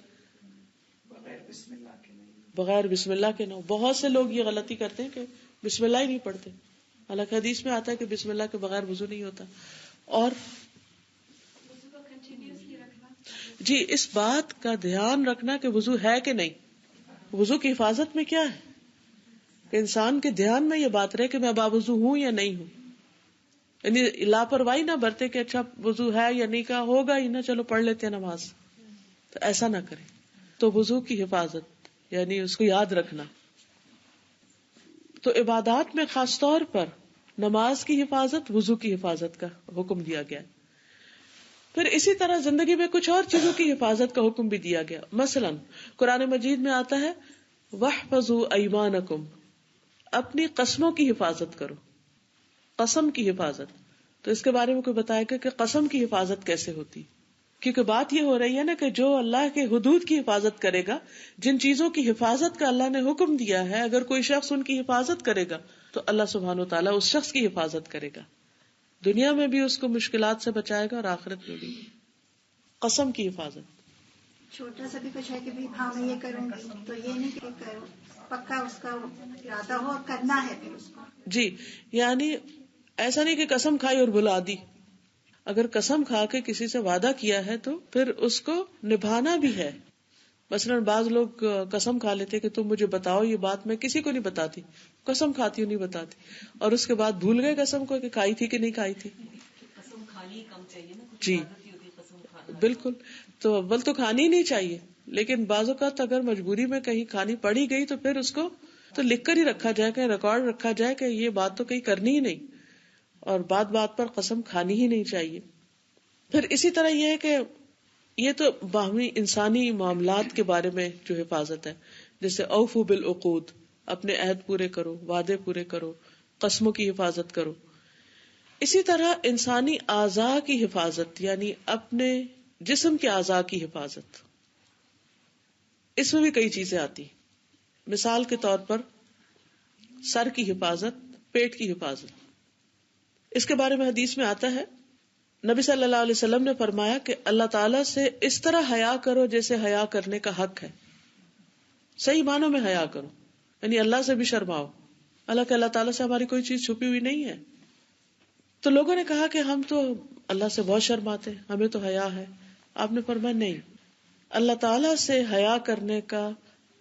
بغیر بسم اللہ کے نہ ہو. بہت سے لوگ یہ غلطی کرتے ہیں کہ بسم اللہ ہی نہیں پڑھتے، حالانکہ حدیث میں آتا ہے کہ بسم اللہ کے بغیر وضو نہیں ہوتا. اور جی اس بات کا دھیان رکھنا کہ وضو ہے کہ نہیں. وضو کی حفاظت میں کیا ہے کہ انسان کے دھیان میں یہ بات رہے کہ میں باوضو ہوں یا نہیں ہوں. یعنی لاپرواہی نہ برتے کہ اچھا وضو ہے یا نہیں کا ہوگا ہی نہ، چلو پڑھ لیتے ہیں نماز، تو ایسا نہ کرے. تو وضو کی حفاظت یعنی اس کو یاد رکھنا. تو عبادات میں خاص طور پر نماز کی حفاظت، وضو کی حفاظت کا حکم دیا گیا. پھر اسی طرح زندگی میں کچھ اور چیزوں کی حفاظت کا حکم بھی دیا گیا. مثلا قرآن مجید میں آتا ہے وَاحْفَظُوا أَيْمَانَكُمْ اپنی قسموں کی حفاظت کرو. قسم کی حفاظت. تو اس کے بارے میں کوئی بتائے گا کہ قسم کی حفاظت کیسے ہوتی؟ کیونکہ بات یہ ہو رہی ہے نا کہ جو اللہ کے حدود کی حفاظت کرے گا، جن چیزوں کی حفاظت کا اللہ نے حکم دیا ہے، اگر کوئی شخص ان کی حفاظت کرے گا تو اللہ سبحانہ و تعالیٰ اس شخص کی حفاظت کرے گا. دنیا میں بھی اس کو مشکلات سے بچائے گا اور آخرت میں بھی. قسم کی حفاظت. چھوٹا سا بھی کچھ ہے کہ ہاں میں یہ کروں گی تو یہ نہیں کہ کرو، پکا اس کا ارادہ ہو اور کرنا ہے پھر اس کو. جی، یعنی ایسا نہیں کہ قسم کھائی اور بھلا دی. اگر قسم کھا کے کسی سے وعدہ کیا ہے تو پھر اس کو نبھانا بھی ہے. مثلا بعض لوگ قسم کھا لیتے کہ تم مجھے بتاؤ یہ بات، میں کسی کو نہیں بتاتی، قسم کھاتی ہوں نہیں بتاتی، اور اس کے بعد بھول گئے قسم کو کہ کھائی تھی کہ نہیں کھائی تھی. قسم کھانی کم چاہیے نا. جی بالکل. تو اول تو کھانی ہی نہیں چاہیے، لیکن بعض اوقات اگر مجبوری میں کہیں کھانی پڑی گئی تو پھر اس کو تو لکھ کر ہی رکھا جائے، کہ ریکارڈ رکھا جائے کہ یہ بات تو کہیں کرنی ہی نہیں، اور بات بات پر قسم کھانی ہی نہیں چاہیے. پھر اسی طرح یہ ہے کہ یہ تو باہمی انسانی معاملات کے بارے میں جو حفاظت ہے، جیسے اوفو بالعقود، اپنے عہد پورے کرو، وعدے پورے کرو، قسموں کی حفاظت کرو. اسی طرح انسانی اعضاء کی حفاظت، یعنی اپنے جسم کے اعضاء کی حفاظت، اس میں بھی کئی چیزیں آتی. مثال کے طور پر سر کی حفاظت، پیٹ کی حفاظت. اس کے بارے میں حدیث میں آتا ہے، نبی صلی اللہ علیہ وسلم نے فرمایا کہ اللہ تعالیٰ سے اس طرح حیا کرو جیسے حیا کرنے کا حق ہے. صحیح معنوں میں حیا کرو، یعنی اللہ سے بھی شرماؤ. اللہ تعالیٰ سے ہماری کوئی چیز چھپی ہوئی نہیں ہے. تو لوگوں نے کہا کہ ہم تو اللہ سے بہت شرماتے ہیں، ہمیں تو حیا ہے. آپ نے فرمایا نہیں، اللہ تعالیٰ سے حیا کرنے کا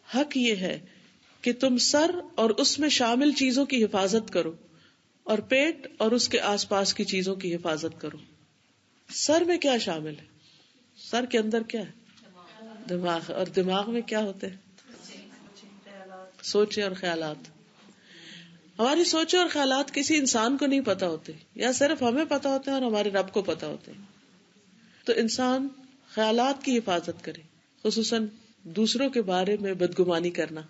حق یہ ہے کہ تم سر اور اس میں شامل چیزوں کی حفاظت کرو، اور پیٹ اور اس کے آس پاس کی چیزوں کی حفاظت کرو. سر میں کیا شامل ہے؟ سر کے اندر کیا ہے؟ دماغ. اور دماغ میں کیا ہوتے ہیں؟ سوچیں اور خیالات. ہماری سوچیں اور خیالات کسی انسان کو نہیں پتا ہوتے، یا صرف ہمیں پتا ہوتے ہیں اور ہمارے رب کو پتا ہوتے ہیں. تو انسان خیالات کی حفاظت کرے، خصوصاً دوسروں کے بارے میں بدگمانی کرنا،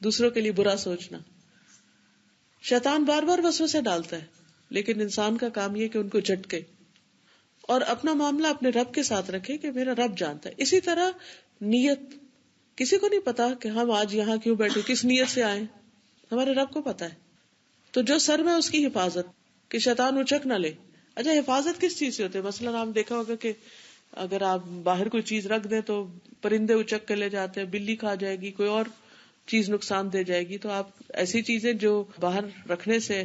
دوسروں کے لیے برا سوچنا. شیطان بار بار وسوسے ڈالتا ہے، لیکن انسان کا کام یہ کہ ان کو جھٹکے اور اپنا معاملہ اپنے رب کے ساتھ رکھے کہ میرا رب جانتا ہے. اسی طرح نیت، کسی کو نہیں پتا کہ ہم آج یہاں کیوں بیٹھے، کس نیت سے آئے، ہمارے رب کو پتا ہے. تو جو سر میں اس کی حفاظت کہ شیطان اچک نہ لے. اچھا، حفاظت کس چیز سے ہوتی ہے؟ مثلا آپ دیکھا ہوگا کہ اگر آپ باہر کوئی چیز رکھ دیں تو پرندے اچک کے لے جاتے ہیں، بلی کھا جائے گی، کوئی اور چیز نقصان دے جائے گی. تو آپ ایسی چیزیں جو باہر رکھنے سے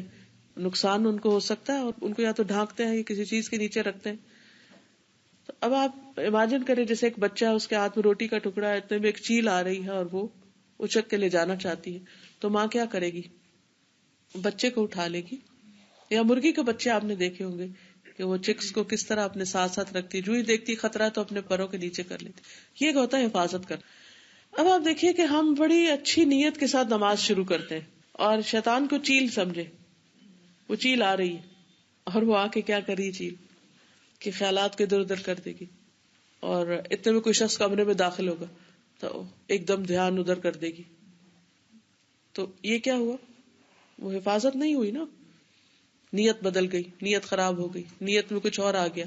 نقصان ان کو ہو سکتا ہے، اور ان کو یا تو ڈھانکتے ہیں یا کسی چیز کے نیچے رکھتے ہیں. تو اب آپ امیجن کریں جیسے ایک بچہ ہے، اس کے ہاتھ میں روٹی کا ٹکڑا ہے، اتنے میں ایک چیل آ رہی ہے اور وہ اچک کے لے جانا چاہتی ہے، تو ماں کیا کرے گی؟ بچے کو اٹھا لے گی. یا مرغی کے بچے آپ نے دیکھے ہوں گے کہ وہ چکس کو کس طرح اپنے ساتھ ساتھ رکھتی، جو ہی دیکھتی خطرہ تو اپنے پروں کے نیچے کر لیتی. یہ ہوتا ہے حفاظت کر. اب آپ دیکھیے کہ ہم بڑی اچھی نیت کے ساتھ نماز شروع کرتے ہیں اور شیطان کو چیل سمجھے، وہ چیل آ رہی ہے اور وہ آ کے کیا کر رہی چیل کہ خیالات کو ادھر ادھر کر دے گی. اور اتنے میں کوئی شخص کمرے میں داخل ہوگا تو ایک دم دھیان ادھر کر دے گی. تو یہ کیا ہوا؟ وہ حفاظت نہیں ہوئی نا، نیت بدل گئی، نیت خراب ہو گئی، نیت میں کچھ اور آ گیا.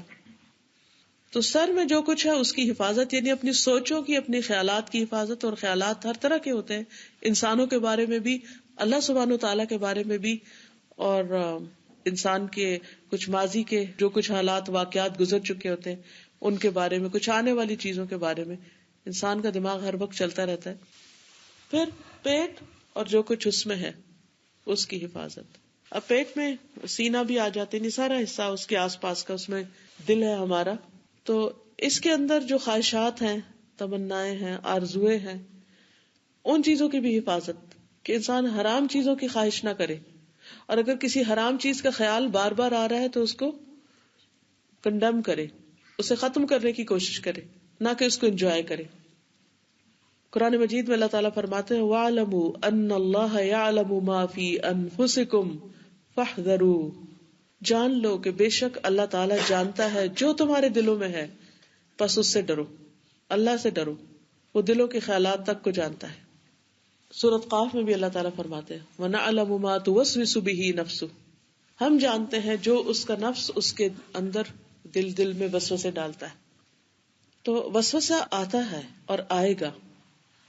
تو سر میں جو کچھ ہے اس کی حفاظت، یعنی اپنی سوچوں کی، اپنی خیالات کی حفاظت. اور خیالات ہر طرح کے ہوتے ہیں، انسانوں کے بارے میں بھی، اللہ سبحانہ وتعالیٰ کے بارے میں بھی، اور انسان کے کچھ ماضی کے جو کچھ حالات واقعات گزر چکے ہوتے ہیں ان کے بارے میں، کچھ آنے والی چیزوں کے بارے میں. انسان کا دماغ ہر وقت چلتا رہتا ہے. پھر پیٹ اور جو کچھ اس میں ہے اس کی حفاظت. اب پیٹ میں سینہ بھی آ جاتے، نہیں سارا حصہ اس کے آس پاس کا، اس میں دل ہے ہمارا. تو اس کے اندر جو خواہشات ہیں، تمنائیں ہیں، آرزویں ہیں، ان چیزوں کی بھی حفاظت کہ انسان حرام چیزوں کی خواہش نہ کرے. اور اگر کسی حرام چیز کا خیال بار بار آ رہا ہے تو اس کو کنڈم کرے، اسے ختم کرنے کی کوشش کرے، نہ کہ اس کو انجوائے کرے. قرآن مجید میں اللہ تعالیٰ فرماتے ہیں وَاعْلَمُوا أَنَّ اللَّهَ يَعْلَمُ مَا فِي أَنفُسِكُمْ فَاحْذَرُوا، جان لو کہ بے شک اللہ تعالیٰ جانتا ہے جو تمہارے دلوں میں ہے، پس اس سے ڈرو. اللہ سے ڈرو، وہ دلوں کے خیالات تک کو جانتا ہے. سورۃ قاف میں بھی اللہ تعالیٰ فرماتے ہیں وَنَعْلَمُ مَا تُوَسْوِسُ بِهِ نَفْسُهُ، ہم جانتے ہیں جو اس کا نفس اس کے اندر دل میں وسوسے ڈالتا ہے. تو وسوسہ آتا ہے اور آئے گا.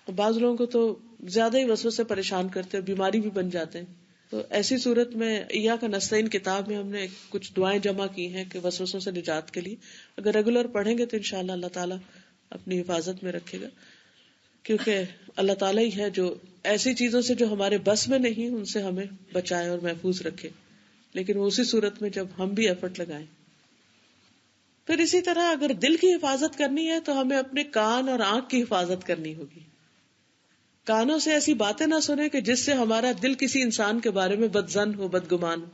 بعض لوگوں کو تو زیادہ ہی وسوسے پریشان کرتے ہیں، بیماری بھی بن جاتے ہیں. تو ایسی صورت میں ایاک نستعین کتاب میں ہم نے کچھ دعائیں جمع کی ہیں کہ وسوسوں سے نجات کے لیے اگر ریگولر پڑھیں گے تو انشاءاللہ اللہ تعالیٰ اپنی حفاظت میں رکھے گا، کیونکہ اللہ تعالیٰ ہی ہے جو ایسی چیزوں سے جو ہمارے بس میں نہیں ان سے ہمیں بچائے اور محفوظ رکھے، لیکن وہ اسی صورت میں جب ہم بھی ایفرٹ لگائیں. پھر اسی طرح اگر دل کی حفاظت کرنی ہے تو ہمیں اپنے کان اور آنکھ کی حفاظت کرنی ہوگی. کانوں سے ایسی باتیں نہ سنیں کہ جس سے ہمارا دل کسی انسان کے بارے میں بدظن ہو، بدگمان ہو،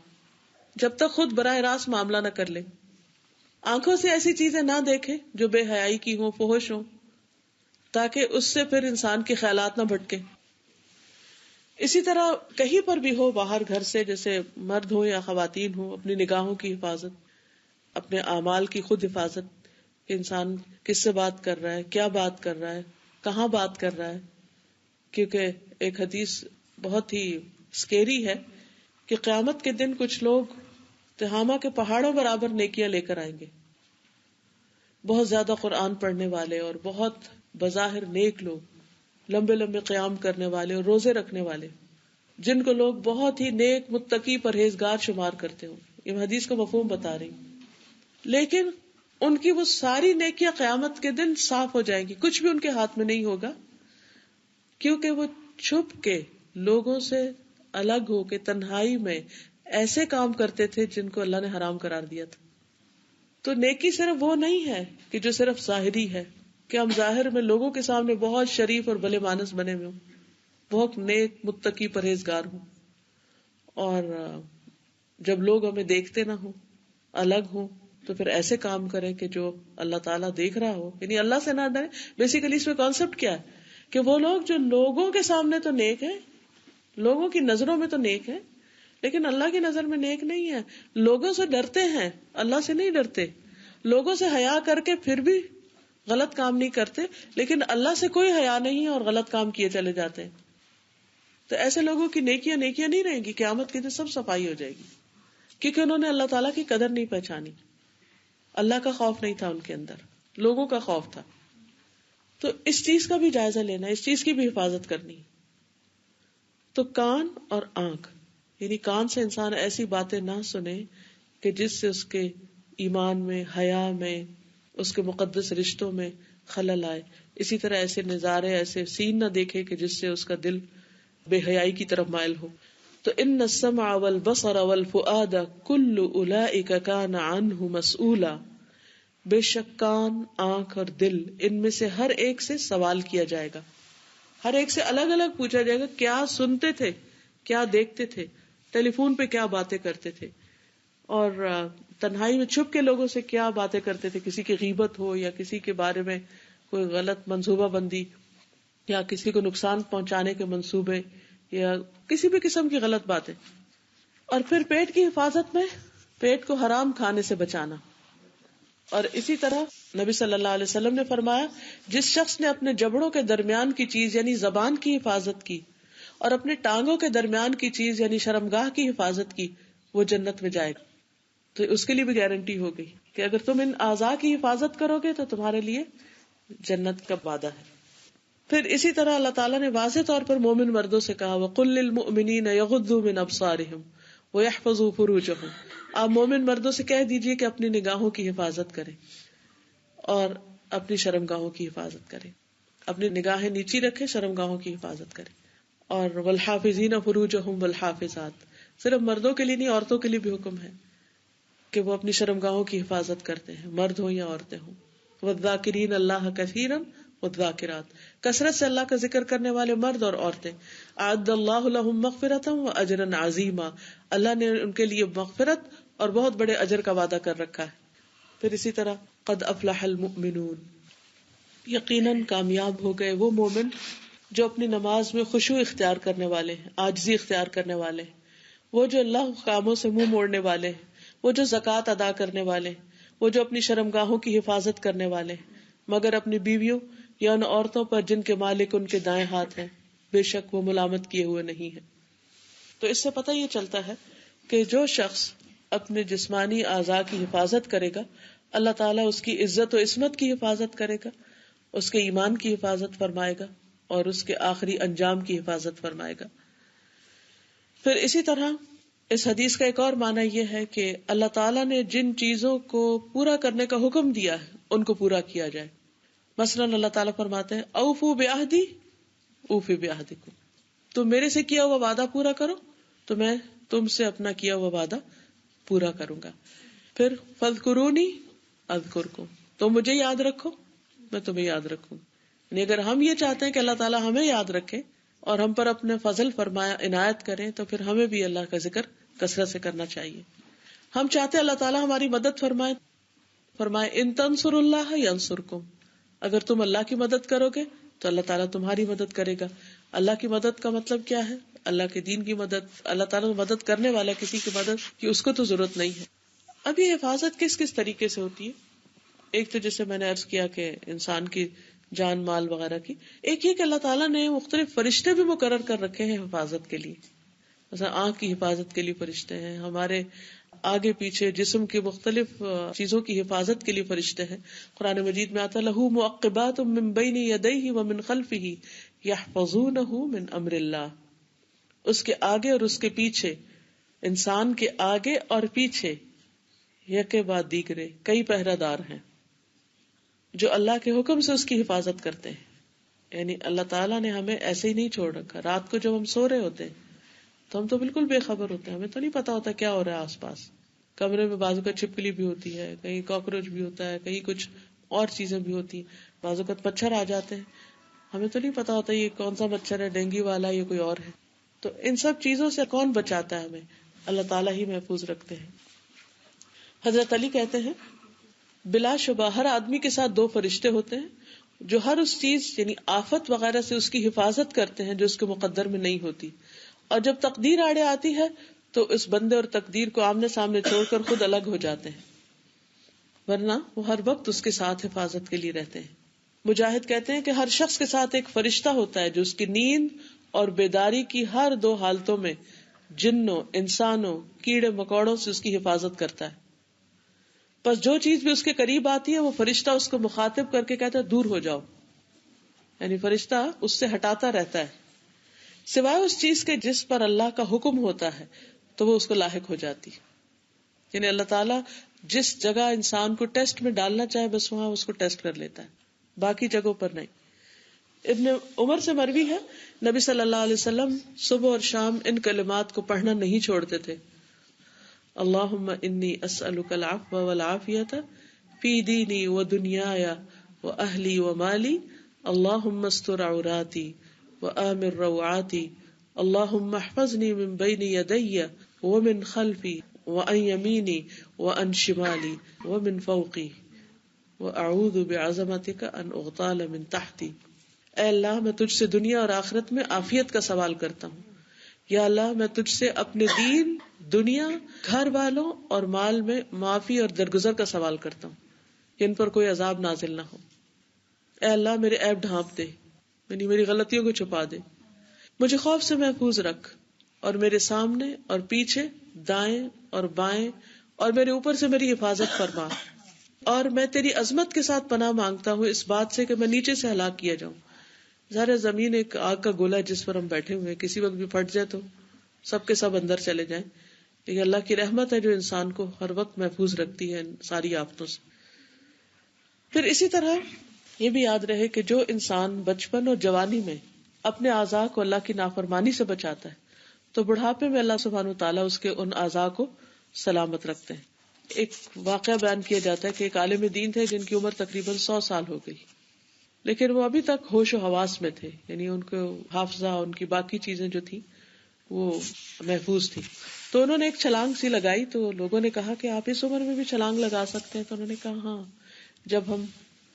جب تک خود براہ راست معاملہ نہ کر لے. آنکھوں سے ایسی چیزیں نہ دیکھیں جو بے حیائی کی ہوں، فحش ہوں، تاکہ اس سے پھر انسان کے خیالات نہ بھٹکیں. اسی طرح کہیں پر بھی ہو باہر گھر سے، جیسے مرد ہو یا خواتین ہو، اپنی نگاہوں کی حفاظت، اپنے اعمال کی خود حفاظت کہ انسان کس سے بات کر رہا ہے، کیا بات کر رہا ہے، کہاں بات کر رہا ہے. کیونکہ ایک حدیث بہت ہی سکیری ہے کہ قیامت کے دن کچھ لوگ تہامہ کے پہاڑوں برابر نیکیاں لے کر آئیں گے. بہت زیادہ قرآن پڑھنے والے اور بہت بظاہر نیک لوگ، لمبے لمبے قیام کرنے والے اور روزے رکھنے والے، جن کو لوگ بہت ہی نیک، متقی، پرہیزگار شمار کرتے ہوں. یہ حدیث کو مفہوم بتا رہی. لیکن ان کی وہ ساری نیکیاں قیامت کے دن صاف ہو جائیں گی، کچھ بھی ان کے ہاتھ میں نہیں ہوگا، کیونکہ وہ چھپ کے لوگوں سے الگ ہو کے تنہائی میں ایسے کام کرتے تھے جن کو اللہ نے حرام قرار دیا تھا. تو نیکی صرف وہ نہیں ہے کہ جو صرف ظاہری ہے کہ ہم ظاہر میں لوگوں کے سامنے بہت شریف اور بھلے مانس بنے ہوئے ہوں، بہت نیک، متقی، پرہیزگار ہوں، اور جب لوگ ہمیں دیکھتے نہ ہوں، الگ ہوں، تو پھر ایسے کام کریں کہ جو اللہ تعالیٰ دیکھ رہا ہو، یعنی اللہ سے نہ ڈرے. بیسیکلی اس میں کانسیپٹ کیا ہے کہ وہ لوگ جو لوگوں کے سامنے تو نیک ہیں، لوگوں کی نظروں میں تو نیک ہیں، لیکن اللہ کی نظر میں نیک نہیں ہے. لوگوں سے ڈرتے ہیں، اللہ سے نہیں ڈرتے. لوگوں سے حیا کر کے پھر بھی غلط کام نہیں کرتے، لیکن اللہ سے کوئی حیا نہیں اور غلط کام کیے چلے جاتے ہیں. تو ایسے لوگوں کی نیکیاں نہیں رہیں گی، قیامت کے دن سب صفائی ہو جائے گی، کیونکہ انہوں نے اللہ تعالیٰ کی قدر نہیں پہچانی. اللہ کا خوف نہیں تھا ان کے اندر، لوگوں کا خوف تھا. تو اس چیز کا بھی جائزہ لینا، اس چیز کی بھی حفاظت کرنی. تو کان اور آنکھ، یعنی کان سے انسان ایسی باتیں نہ سنے کہ جس سے اس کے ایمان میں، حیا میں، اس کے مقدس رشتوں میں خلل آئے. اسی طرح ایسے نظارے، ایسے سین نہ دیکھے کہ جس سے اس کا دل بے حیائی کی طرف مائل ہو. تو ان السمع والبصر والفؤاد کل اولئک کان عنہ مسئولا، بے شک کان، آنکھ اور دل، ان میں سے ہر ایک سے سوال کیا جائے گا. ہر ایک سے الگ الگ پوچھا جائے گا، کیا سنتے تھے، کیا دیکھتے تھے، ٹیلی فون پہ کیا باتیں کرتے تھے، اور تنہائی میں چھپ کے لوگوں سے کیا باتیں کرتے تھے، کسی کی غیبت ہو یا کسی کے بارے میں کوئی غلط منصوبہ بندی یا کسی کو نقصان پہنچانے کے منصوبے یا کسی بھی قسم کی غلط باتیں. اور پھر پیٹ کی حفاظت میں پیٹ کو حرام کھانے سے بچانا. اور اسی طرح نبی صلی اللہ علیہ وسلم نے فرمایا، جس شخص نے اپنے جبڑوں کے درمیان کی چیز یعنی زبان کی حفاظت کی اور اپنے ٹانگوں کے درمیان کی چیز یعنی شرمگاہ کی حفاظت کی، وہ جنت میں جائے گا. تو اس کے لیے بھی گارنٹی ہو گئی کہ اگر تم ان اعضاء کی حفاظت کرو گے تو تمہارے لیے جنت کا وعدہ ہے. پھر اسی طرح اللہ تعالیٰ نے واضح طور پر مومن مردوں سے کہا، وَقُلْ لِلْمُؤْمِنِينَ يَغُضُّوا مِنْ أَبْصَارِهِمْ وَيَحْفَظُوا فُرُوجَهُمْ، آپ مومن مردوں سے کہہ دیجئے کہ اپنی نگاہوں کی حفاظت کریں اور اپنی شرمگاہوں کی حفاظت کریں. اپنی نگاہیں نیچی رکھیں، شرمگاہوں کی حفاظت کریں. اور وَالْحَافِظِينَ فُرُوجَهُمْ وَالْحَافِظَاتِ، صرف مردوں کے لیے نہیں، عورتوں کے لیے بھی حکم ہے کہ وہ اپنی شرمگاہوں کی حفاظت کرتے ہیں، مرد ہوں یا عورتیں ہوں. وَالذَّاكِرِينَ اللَّهَ كَثِيرًا وَالذَّاكِرَاتِ، کثرت سے اللہ کا ذکر کرنے والے مرد اور عورتیں. اعد اللہ لہم مغفرۃ واجرا عظیما، اللہ نے ان کے لیے مغفرت اور بہت بڑے اجر کا وعدہ کر رکھا ہے. پھر اسی طرح قد افلح المؤمنون، یقیناً کامیاب ہو گئے وہ مومن جو اپنی نماز میں خشوع اختیار کرنے والے ہیں، عاجزی اختیار کرنے والے ہیں، وہ جو اللہ کاموں سے منہ موڑنے والے ہیں، وہ جو زکوٰۃ ادا کرنے والے ہیں، وہ جو اپنی شرمگاہوں کی حفاظت کرنے والے ہیں، مگر اپنی بیویوں یا ان عورتوں پر جن کے مالک ان کے دائیں ہاتھ ہیں، بے شک وہ ملامت کیے ہوئے نہیں ہے. تو اس سے پتہ یہ چلتا ہے کہ جو شخص اپنے جسمانی اعضاء کی حفاظت کرے گا اللہ تعالیٰ اس کی عزت و عصمت کی حفاظت کرے گا، اس کے ایمان کی حفاظت فرمائے گا اور اس کے آخری انجام کی حفاظت فرمائے گا. پھر اسی طرح اس حدیث کا ایک اور معنی یہ ہے کہ اللہ تعالیٰ نے جن چیزوں کو پورا کرنے کا حکم دیا ہے ان کو پورا کیا جائے. مثلا اللہ تعالیٰ فرماتے ہیں اوفو بعہدی اوفی بعہدکم، تم میرے سے کیا ہوا وعدہ پورا کرو تو میں تم سے اپنا کیا ہوا وعدہ پورا کروں گا. پھر فاذکرونی اذکرکم، تم مجھے یاد رکھو میں تمہیں یاد رکھوں. یعنی اگر ہم یہ چاہتے ہیں کہ اللہ تعالیٰ ہمیں یاد رکھے اور ہم پر اپنے فضل فرمایا عنایت کریں تو پھر ہمیں بھی اللہ کا ذکر کثرت سے کرنا چاہیے. ہم چاہتے ہیں اللہ تعالیٰ ہماری مدد فرمائے ان تنصروا اللہ ینصرکم، اگر تم اللہ کی مدد کرو گے تو اللہ تعالیٰ تمہاری مدد کرے گا. اللہ کی مدد کا مطلب کیا ہے؟ اللہ کے دین کی مدد. اللہ تعالیٰ مدد کرنے والا کسی کی مدد کی اس کو تو ضرورت نہیں ہے. اب یہ حفاظت کس کس طریقے سے ہوتی ہے؟ ایک تو جیسے میں نے عرض کیا کہ انسان کی جان مال وغیرہ کی، ایک یہ کہ اللہ تعالیٰ نے مختلف فرشتے بھی مقرر کر رکھے ہیں حفاظت کے لیے. مثلا آنکھ کی حفاظت کے لیے فرشتے ہیں، ہمارے آگے پیچھے جسم کی مختلف چیزوں کی حفاظت کے لیے فرشتے ہیں. قرآن مجید میں آتا لہو معقبات من بین یدیہ ومن خلفہ یحفظونہ من امر اللہ، اس کے آگے اور اس کے پیچھے، انسان کے آگے اور پیچھے یکے بعد دیگرے کئی پہرہ دار ہیں جو اللہ کے حکم سے اس کی حفاظت کرتے ہیں. یعنی اللہ تعالیٰ نے ہمیں ایسے ہی نہیں چھوڑ رکھا. رات کو جب ہم سو رہے ہوتے ہیں تو ہم تو بالکل بے خبر ہوتے ہیں، ہمیں تو نہیں پتا ہوتا کیا ہو رہا ہے آس پاس. کمرے میں بازو کا چھپکلی بھی ہوتی ہے، کہیں کاکروچ بھی ہوتا ہے، کہیں کچھ اور چیزیں بھی ہوتی ہیں، بازو کا مچھر آ جاتے ہیں، ہمیں تو نہیں پتا ہوتا یہ کون سا مچھر ہے، ڈینگی والا یا کوئی اور ہے. تو ان سب چیزوں سے کون بچاتا ہے ہمیں؟ اللہ تعالیٰ ہی محفوظ رکھتے ہیں. حضرت علی کہتے ہیں بلا شبہ ہر آدمی کے ساتھ 2 فرشتے ہوتے ہیں جو ہر اس چیز یعنی آفت وغیرہ سے اس کی حفاظت کرتے ہیں جو اس کے مقدر میں نہیں ہوتی، اور جب تقدیر آڑے آتی ہے تو اس بندے اور تقدیر کو آمنے سامنے چھوڑ کر خود الگ ہو جاتے ہیں، ورنہ وہ ہر وقت اس کے ساتھ حفاظت کے لیے رہتے ہیں. مجاہد کہتے ہیں کہ ہر شخص کے ساتھ ایک فرشتہ ہوتا ہے جو اس کی نیند اور بیداری کی ہر 2 حالتوں میں جنوں، انسانوں، کیڑے مکوڑوں سے اس کی حفاظت کرتا ہے. بس جو چیز بھی اس کے قریب آتی ہے وہ فرشتہ اس کو مخاطب کر کے کہتا ہے دور ہو جاؤ، یعنی فرشتہ اس سے ہٹاتا رہتا ہے سوائے اس چیز کے جس پر اللہ کا حکم ہوتا ہے تو وہ اس کو لاحق ہو جاتی. یعنی اللہ تعالیٰ جس جگہ انسان کو ٹیسٹ میں ڈالنا چاہے بس وہاں اس کو ٹیسٹ کر لیتا ہے، باقی جگہوں پر نہیں. ابن عمر سے مروی ہے نبی صلی اللہ علیہ وسلم صبح اور شام ان کلمات کو پڑھنا نہیں چھوڑتے تھے. اللہم انی اسألک العفو والعافیۃ فی دینی و دنیای و اہلی و مالی، اللہم استر عوراتی و آمن روعاتی، اللہم احفظنی من بین یدی ومن خلفی وعن یمینی وعن شمالی ومن فوقی واعوذ بعظمتک ان اغتال من تحتی. اے اللہ میں تجھ سے دنیا اور آخرت میں عافیت کا سوال کرتا ہوں. یا اللہ میں تجھ سے اپنے دین، دنیا، گھر والوں اور مال میں معافی اور درگزر کا سوال کرتا ہوں کہ ان پر کوئی عذاب نازل نہ ہو. اے اللہ میرے عیب ڈھانپ دے، یعنی میری غلطیوں کو چھپا دے. مجھے خوف سے محفوظ رکھ اور میرے سامنے اور پیچھے، دائیں اور بائیں اور میرے اوپر سے میری حفاظت فرما. اور میں تیری عظمت کے ساتھ پناہ مانگتا ہوں اس بات سے کہ میں نیچے سے ہلاک کیا جاؤں. ظاہر زمین ایک آگ کا گولا ہے جس پر ہم بیٹھے ہوئے، کسی وقت بھی پھٹ جائے تو سب کے سب اندر چلے جائیں. یہ اللہ کی رحمت ہے جو انسان کو ہر وقت محفوظ رکھتی ہے ان ساری آفتوں سے. پھر اسی طرح یہ بھی یاد رہے کہ جو انسان بچپن اور جوانی میں اپنے اعضاء کو اللہ کی نافرمانی سے بچاتا ہے تو بڑھاپے میں اللہ سبحانہ وتعالیٰ اس کے ان اعضاء کو سلامت رکھتے ہیں. ایک واقعہ بیان کیا جاتا ہے کہ ایک عالم دین تھے جن کی عمر تقریباً 100 سال ہو گئی، لیکن وہ ابھی تک ہوش و حواس میں تھے، یعنی ان کو حافظہ، ان کی باقی چیزیں جو تھی وہ محفوظ تھی. تو انہوں نے ایک چھلانگ سی لگائی تو لوگوں نے کہا کہ آپ اس عمر میں بھی چھلانگ لگا سکتے ہیں. تو انہوں نے کہا ہاں، جب ہم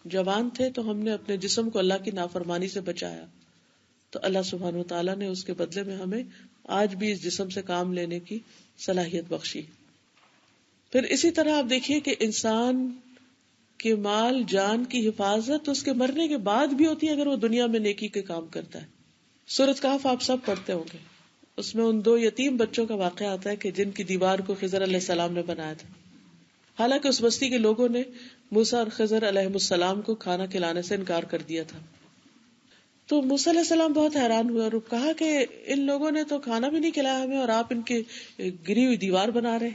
جوان تھے تو ہم نے اپنے جسم کو اللہ کی نافرمانی سے بچایا تو اللہ سبحانہ و تعالیٰ نے اس کے بدلے میں ہمیں آج بھی اس جسم سے کام لینے کی صلاحیت بخشی. پھر اسی طرح آپ دیکھیے کہ انسان کے مال جان کی حفاظت اس کے مرنے کے بعد بھی ہوتی ہے اگر وہ دنیا میں نیکی کے کام کرتا ہے. سورۃ کہف آپ سب پڑھتے ہوں گے. اس میں ان 2 یتیم بچوں کا واقعہ آتا ہے کہ جن کی دیوار کو خضر علیہ السلام نے بنایا تھا. حالانکہ اس بستی کے لوگوں نے موسیٰ اور خضر علیہ السلام کو کھانا کھلانے سے انکار کر دیا تھا. تو موسیٰ علیہ السلام بہت حیران ہوئے اور کہا کہ ان لوگوں نے تو کھانا بھی نہیں کھلایا ہمیں اور آپ ان کی گری ہوئی دیوار بنا رہے.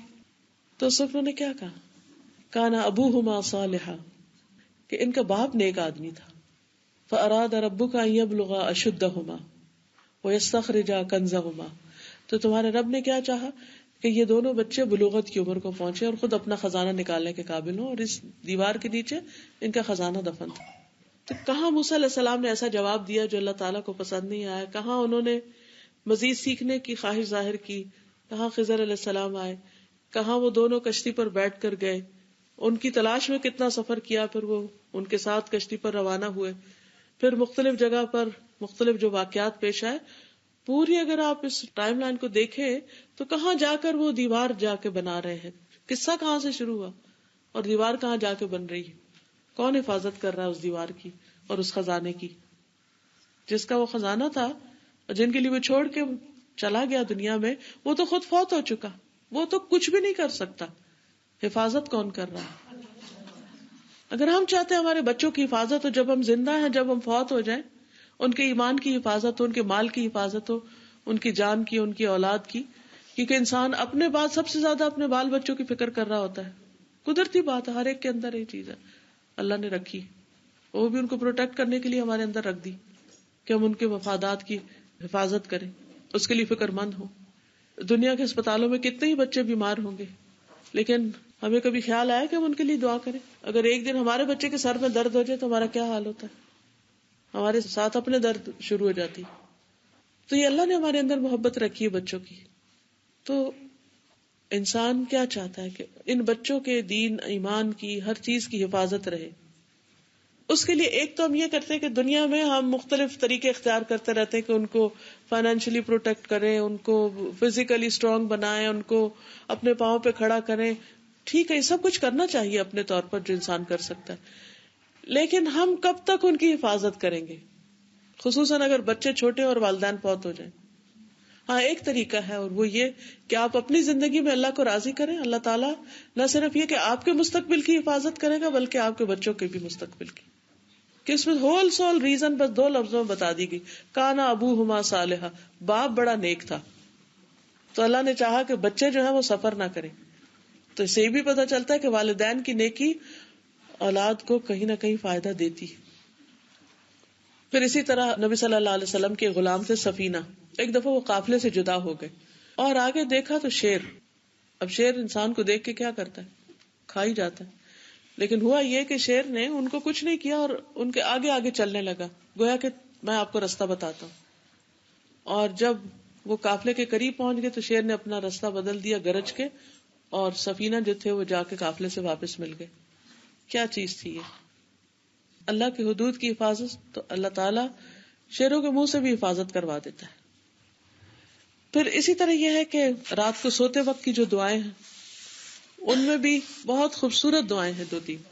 تو اس وقت انہوں نے کیا کہا؟ کانا ابوہما صالحا، کہ ان کا باپ نیک آدمی تھا. فاراد ربک ان یبلغا اشدہما ویستخرجا کنزہما، تو تمہارے رب نے کیا چاہا کہ یہ دونوں بچے بلوغت کی عمر کو پہنچے اور خود اپنا خزانہ نکالنے کے قابل ہوں، اور اس دیوار کے نیچے ان کا خزانہ دفن تھا. تو کہاں موسیٰ علیہ السلام نے ایسا جواب دیا جو اللہ تعالیٰ کو پسند نہیں آیا، کہاں انہوں نے مزید سیکھنے کی خواہش ظاہر کی، کہاں خضر علیہ السلام آئے، کہاں وہ دونوں کشتی پر بیٹھ کر گئے، ان کی تلاش میں کتنا سفر کیا، پھر وہ ان کے ساتھ کشتی پر روانہ ہوئے، پھر مختلف جگہ پر مختلف جو واقعات پیش آئے. پوری اگر آپ اس ٹائم لائن کو دیکھیں تو کہاں جا کر وہ دیوار جا کے بنا رہے ہیں، قصہ کہاں سے شروع ہوا اور دیوار کہاں جا کے بن رہی ہے، کون حفاظت کر رہا ہے اس دیوار کی اور اس خزانے کی. جس کا وہ خزانہ تھا اور جن کے لیے وہ چھوڑ کے چلا گیا دنیا میں، وہ تو خود فوت ہو چکا، وہ تو کچھ بھی نہیں کر سکتا. حفاظت کون کر رہا ہے؟ اگر ہم چاہتے ہیں ہمارے بچوں کی حفاظت ہو جب ہم زندہ ہیں، جب ہم فوت ہو جائیں، ان کے ایمان کی حفاظت ہو، ان کے مال کی حفاظت ہو، ان کی جان کی، ان کی اولاد کی، کیونکہ انسان اپنے بعد سب سے زیادہ اپنے بال بچوں کی فکر کر رہا ہوتا ہے. قدرتی بات ہے، ہر ایک کے اندر یہ چیز ہے، اللہ نے رکھی، وہ بھی ان کو پروٹیکٹ کرنے کے لیے ہمارے اندر رکھ دی کہ ہم ان کے مفادات کی حفاظت کریں، اس کے لیے فکر مند ہوں. دنیا کے اسپتالوں میں کتنے ہی بچے بیمار ہوں گے، لیکن ہمیں کبھی خیال آیا کہ ہم ان کے لیے دعا کریں؟ اگر ایک دن ہمارے بچے کے سر میں درد ہو جائے تو ہمارا کیا حال ہوتا ہے؟ ہمارے ساتھ اپنے درد شروع ہو جاتی. تو یہ اللہ نے ہمارے اندر محبت رکھی ہے بچوں کی. تو انسان کیا چاہتا ہے کہ ان بچوں کے دین ایمان کی ہر چیز کی حفاظت رہے. اس کے لیے ایک تو ہم یہ کرتے ہیں کہ دنیا میں ہم مختلف طریقے اختیار کرتے رہتے ہیں کہ ان کو فائنینشلی پروٹیکٹ کریں، ان کو فزیکلی اسٹرانگ بنائیں، ان کو اپنے پاؤں پہ کھڑا کریں. ٹھیک ہے، یہ سب کچھ کرنا چاہیے اپنے طور پر جو انسان کر سکتا ہے، لیکن ہم کب تک ان کی حفاظت کریں گے، خصوصاً اگر بچے چھوٹے اور والدین فوت ہو جائیں. ہاں ایک طریقہ ہے اور وہ یہ کہ آپ اپنی زندگی میں اللہ کو راضی کریں. اللہ تعالیٰ نہ صرف یہ کہ آپ کے مستقبل کی حفاظت کرے گا بلکہ آپ کے بچوں کے بھی مستقبل کی. کہ اس میں ہول سول ریزن بس 2 لفظوں میں بتا دی گئی، کانا ابوہما صالحا، باپ بڑا نیک تھا. تو اللہ نے چاہا کہ بچے جو ہیں وہ سفر نہ کریں. تو اس سے یہ بھی پتہ چلتا ہے کہ والدین کی نیکی اولاد کو کہیں نہ کہیں فائدہ دیتی. پھر اسی طرح نبی صلی اللہ علیہ وسلم کے غلام تھے سفینہ. ایک دفعہ وہ قافلے سے جدا ہو گئے اور آگے دیکھا تو شیر. اب شیر انسان کو دیکھ کے کیا کرتا ہے؟ کھا ہی جاتا ہے. لیکن ہوا یہ کہ شیر نے ان کو کچھ نہیں کیا اور ان کے آگے آگے چلنے لگا، گویا کہ میں آپ کو راستہ بتاتا ہوں. اور جب وہ قافلے کے قریب پہنچ گئے تو شیر نے اپنا راستہ بدل دیا گرج کے، اور سفینہ جو تھے وہ جا کے قافلے سے واپس مل گئے. کیا چیز تھی یہ؟ اللہ کی حدود کی حفاظت. تو اللہ تعالیٰ شیروں کے منہ سے بھی حفاظت کروا دیتا ہے. پھر اسی طرح یہ ہے کہ رات کو سوتے وقت کی جو دعائیں ہیں ان میں بھی بہت خوبصورت دعائیں ہیں 2-3.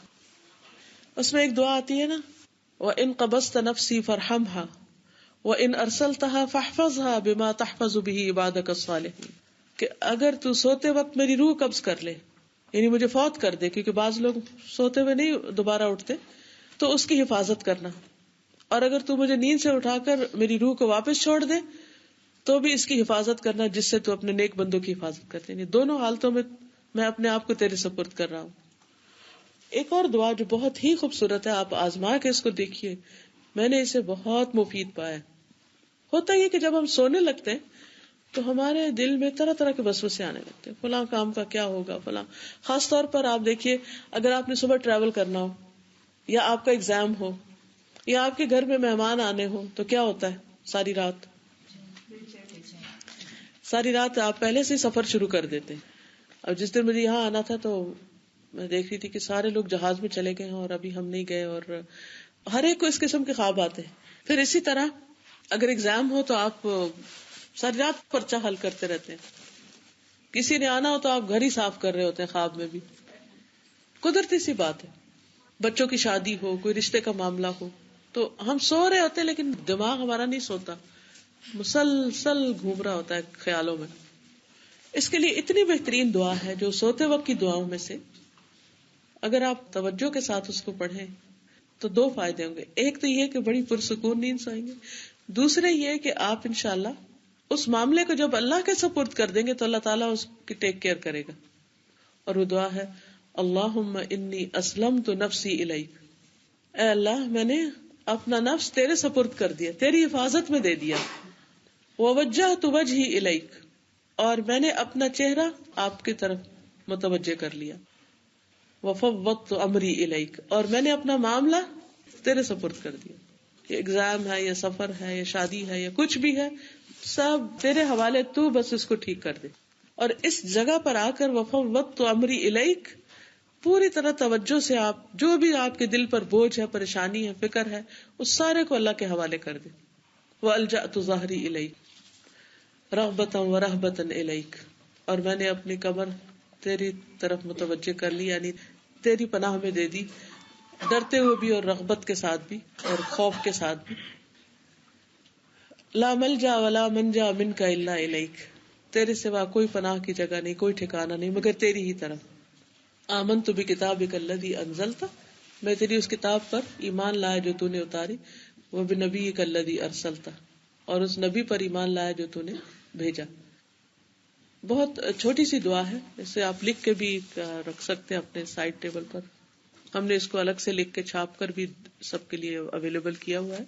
اس میں ایک دعا آتی ہے نا، وَإِن قَبَضْتَ نَفْسِي فَارْحَمْهَا وَإِنْ أَرْسَلْتَهَا فَاحْفَظْهَا بِمَا تَحْفَظُ بِهِ عِبَادَكَ الصَّالِحِينَ، کہ اگر تو سوتے وقت میری روح قبض کر لے، یعنی مجھے فوت کر دے، کیونکہ بعض لوگ سوتے ہوئے نہیں دوبارہ اٹھتے، تو اس کی حفاظت کرنا. اور اگر تو مجھے نیند سے اٹھا کر میری روح کو واپس چھوڑ دے تو بھی اس کی حفاظت کرنا، جس سے تو اپنے نیک بندوں کی حفاظت کرتے. یعنی دونوں حالتوں میں میں اپنے آپ کو تیرے سپرد کر رہا ہوں. ایک اور دعا جو بہت ہی خوبصورت ہے، آپ آزما کے اس کو دیکھیے، میں نے اسے بہت مفید پایا. ہوتا یہ کہ جب ہم سونے لگتے ہیں تو ہمارے دل میں طرح طرح کے وسوسے آنے لگتے ہیں، فلاں کام کا کیا ہوگا، فلاں. خاص طور پر آپ دیکھیے اگر آپ نے صبح ٹریول کرنا ہو، یا آپ کا ایگزام ہو، یا آپ کے گھر میں مہمان آنے ہو، تو کیا ہوتا ہے؟ ساری رات آپ پہلے سے سفر شروع کر دیتے ہیں. اور جس دن مجھے یہاں آنا تھا تو میں دیکھ رہی تھی کہ سارے لوگ جہاز میں چلے گئے ہیں اور ابھی ہم نہیں گئے، اور ہر ایک کو اس قسم کے خواب آتے ہیں. پھر اسی طرح اگر ایگزام ہو تو آپ ساری رات پرچہ حل کرتے رہتے ہیں. کسی نے آنا ہو تو آپ گھر ہی صاف کر رہے ہوتے ہیں خواب میں بھی. قدرتی سی بات ہے. بچوں کی شادی ہو، کوئی رشتے کا معاملہ ہو، تو ہم سو رہے ہوتے ہیں لیکن دماغ ہمارا نہیں سوتا. مسلسل گھوم رہا ہوتا ہے خیالوں میں. اس کے لیے اتنی بہترین دعا ہے جو سوتے وقت کی دعاؤں میں سے اگر آپ توجہ کے ساتھ اس کو پڑھیں تو 2 فائدے ہوں گے. ایک تو یہ کہ بڑی پرسکون نیند سوئیں گے. دوسرے یہ کہ آپ انشاءاللہ اس معاملے کو جب اللہ کے سپرد کر دیں گے تو اللہ تعالیٰ اس کی ٹیک کیئر کرے گا. اور وہ دعا ہے اللہم انی اسلمت نفسی الیک. اے اللہ میں نے اپنا نفس تیرے سپرد کر دیا، تیری حفاظت میں دے دیا. ووجہت وجہی الیک، اور میں نے اپنا چہرہ آپ کی طرف متوجہ کر لیا. وفوضت امری الیک، اور میں نے اپنا معاملہ تیرے سپرد کر دیا. یہ ایگزام ہے یا سفر ہے یا شادی ہے یا کچھ بھی ہے، سب تیرے حوالے، تو بس اس کو ٹھیک کر دے. اور اس جگہ پر آ کر وفوضت امری الیک پوری طرح توجہ سے آپ جو بھی آپ کے دل پر بوجھ ہے، پریشانی ہے، فکر ہے، اس سارے کو اللہ کے حوالے کر دے. وَأَلْجَأْتُ ظَهْرِي إِلَيْكَ رَغْبَةً وَرَهْبَةً إِلَيْكَ، اور میں نے اپنی کمر تیری طرف متوجہ کر لی، یعنی تیری پناہ میں دے دی، ڈرتے ہوئے بھی اور رغبت کے ساتھ بھی اور خوف کے ساتھ بھی. لا ملجا ولا منجا منک الا الیک، تیرے سوا کوئی پناہ کی جگہ نہیں، کوئی ٹھکانہ نہیں مگر تیری ہی طرف. آمنت بکتابک الذی انزلت، میں تیری اس کتاب پر ایمان لایا جو تو نے اتاری. وبنبیک الذی ارسلت، اور اس نبی پر ایمان لایا جو تو نے بھیجا. بہت چھوٹی سی دعا ہے، اسے آپ لکھ کے بھی رکھ سکتے ہیں اپنے سائڈ ٹیبل پر. ہم نے اس کو الگ سے لکھ کے چھاپ کر بھی سب کے لیے اویلیبل کیا ہوا ہے.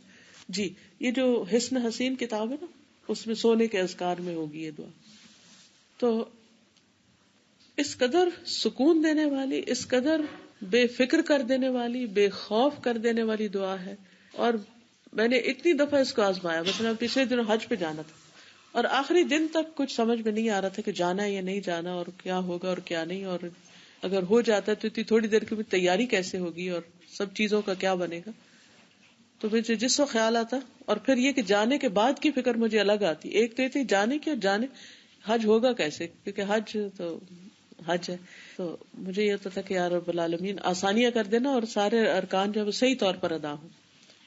جی، یہ جو حسن حسین کتاب ہے نا، اس میں سونے کے اذکار میں ہوگی یہ دعا. تو اس قدر سکون دینے والی، اس قدر بے فکر کر دینے والی، بے خوف کر دینے والی دعا ہے. اور میں نے اتنی دفعہ اس کو آزمایا. مثلا پچھلے دنوں حج پہ جانا تھا اور آخری دن تک کچھ سمجھ میں نہیں آ رہا تھا کہ جانا ہے یا نہیں جانا، اور کیا ہوگا اور کیا نہیں، اور اگر ہو جاتا ہے تو اتنی تھوڑی دیر کی تیاری کیسے ہوگی اور سب چیزوں کا کیا بنے گا. تو مجھے جس وقت خیال آتا، اور پھر یہ کہ جانے کے بعد کی فکر مجھے الگ آتی. ایک تو یہ تھی جانے کی، اور جانے حج ہوگا کیسے، کیونکہ حج تو حج ہے. تو مجھے یہ ہوتا تھا کہ یا رب العالمین آسانیاں کر دینا اور سارے ارکان جو ہے وہ صحیح طور پر ادا ہوں.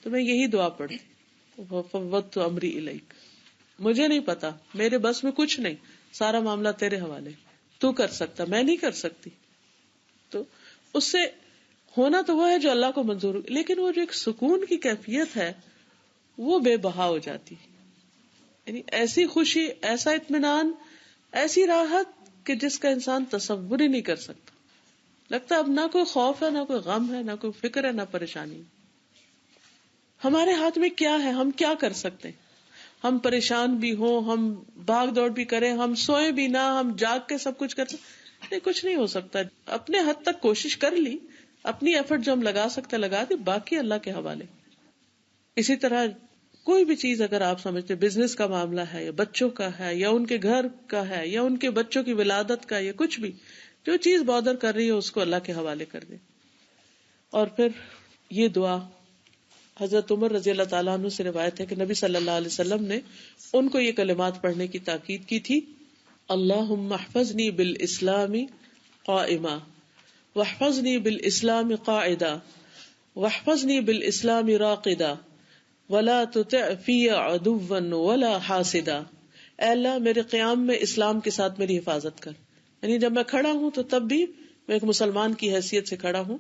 تو میں یہی دعا پڑھتی، وفوضت امری الیک. مجھے نہیں پتا، میرے بس میں کچھ نہیں، سارا معاملہ تیرے حوالے، تو کر سکتا، میں نہیں کر سکتی. تو اس سے ہونا تو وہ ہے جو اللہ کو منظور ہو، لیکن وہ جو ایک سکون کی کیفیت ہے وہ بے بہا ہو جاتی. یعنی ایسی خوشی، ایسا اطمینان، ایسی راحت کہ جس کا انسان تصور ہی نہیں کر سکتا. لگتا اب نہ کوئی خوف ہے، نہ کوئی غم ہے، نہ کوئی فکر ہے، نہ پریشانی. ہمارے ہاتھ میں کیا ہے، ہم کیا کر سکتے ہیں؟ ہم پریشان بھی ہوں، ہم بھاگ دوڑ بھی کریں، ہم سوئیں بھی نہ، ہم جاگ کے سب کچھ کرتے نہیں، کچھ نہیں ہو سکتا. اپنے حد تک کوشش کر لی، اپنی ایفرٹ جو ہم لگا سکتے لگا دی، باقی اللہ کے حوالے. اسی طرح کوئی بھی چیز اگر آپ سمجھتے بزنس کا معاملہ ہے یا بچوں کا ہے یا ان کے گھر کا ہے یا ان کے بچوں کی ولادت کا یا کچھ بھی، جو چیز بادر کر رہی ہے اس کو اللہ کے حوالے کر دیں. اور پھر یہ دعا حضرت عمر رضی اللہ تعالیٰ عنہ سے روایت ہے کہ نبی صلی اللہ علیہ وسلم نے ان کو یہ کلمات پڑھنے کی تاکید کی تھی. اللہم احفظنی بالاسلام قائما واحفظنی بالاسلام قاعدا واحفظنی بالاسلام راقدا ولا تطع فی عدوا ولا حاسدا. اے اللہ میرے قیام میں اسلام کے ساتھ میری حفاظت کر، یعنی جب میں کھڑا ہوں تو تب بھی میں ایک مسلمان کی حیثیت سے کھڑا ہوں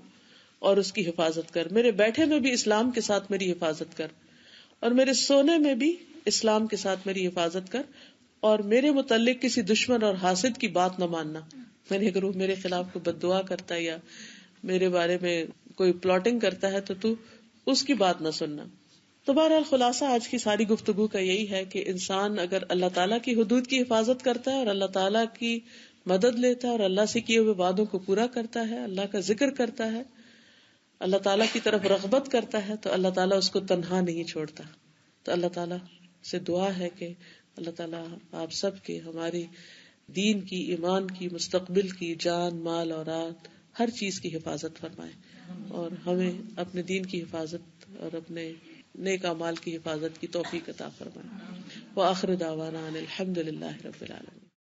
اور اس کی حفاظت کر. میرے بیٹھے میں بھی اسلام کے ساتھ میری حفاظت کر، اور میرے سونے میں بھی اسلام کے ساتھ میری حفاظت کر، اور میرے متعلق کسی دشمن اور حاسد کی بات نہ ماننا. میں نے اگر وہ میرے خلاف کوئی بد دعا کرتا ہے یا میرے بارے میں کوئی پلاٹنگ کرتا ہے تو اس کی بات نہ سننا. تو بہرحال خلاصہ آج کی ساری گفتگو کا یہی ہے کہ انسان اگر اللہ تعالیٰ کی حدود کی حفاظت کرتا ہے اور اللہ تعالیٰ کی مدد لیتا ہے اور اللہ سے کیے ہوئے وعدوں کو پورا کرتا ہے، اللہ کا ذکر کرتا ہے، اللہ تعالیٰ کی طرف رغبت کرتا ہے، تو اللہ تعالیٰ اس کو تنہا نہیں چھوڑتا. تو اللہ تعالیٰ سے دعا ہے کہ اللہ تعالیٰ آپ سب کے، ہماری دین کی، ایمان کی، مستقبل کی، جان، مال، اولاد، ہر چیز کی حفاظت فرمائے، اور ہمیں اپنے دین کی حفاظت اور اپنے نیک اعمال کی حفاظت کی توفیق عطا فرمائے. وآخر دعوانا ان الحمد للہ رب العالمین.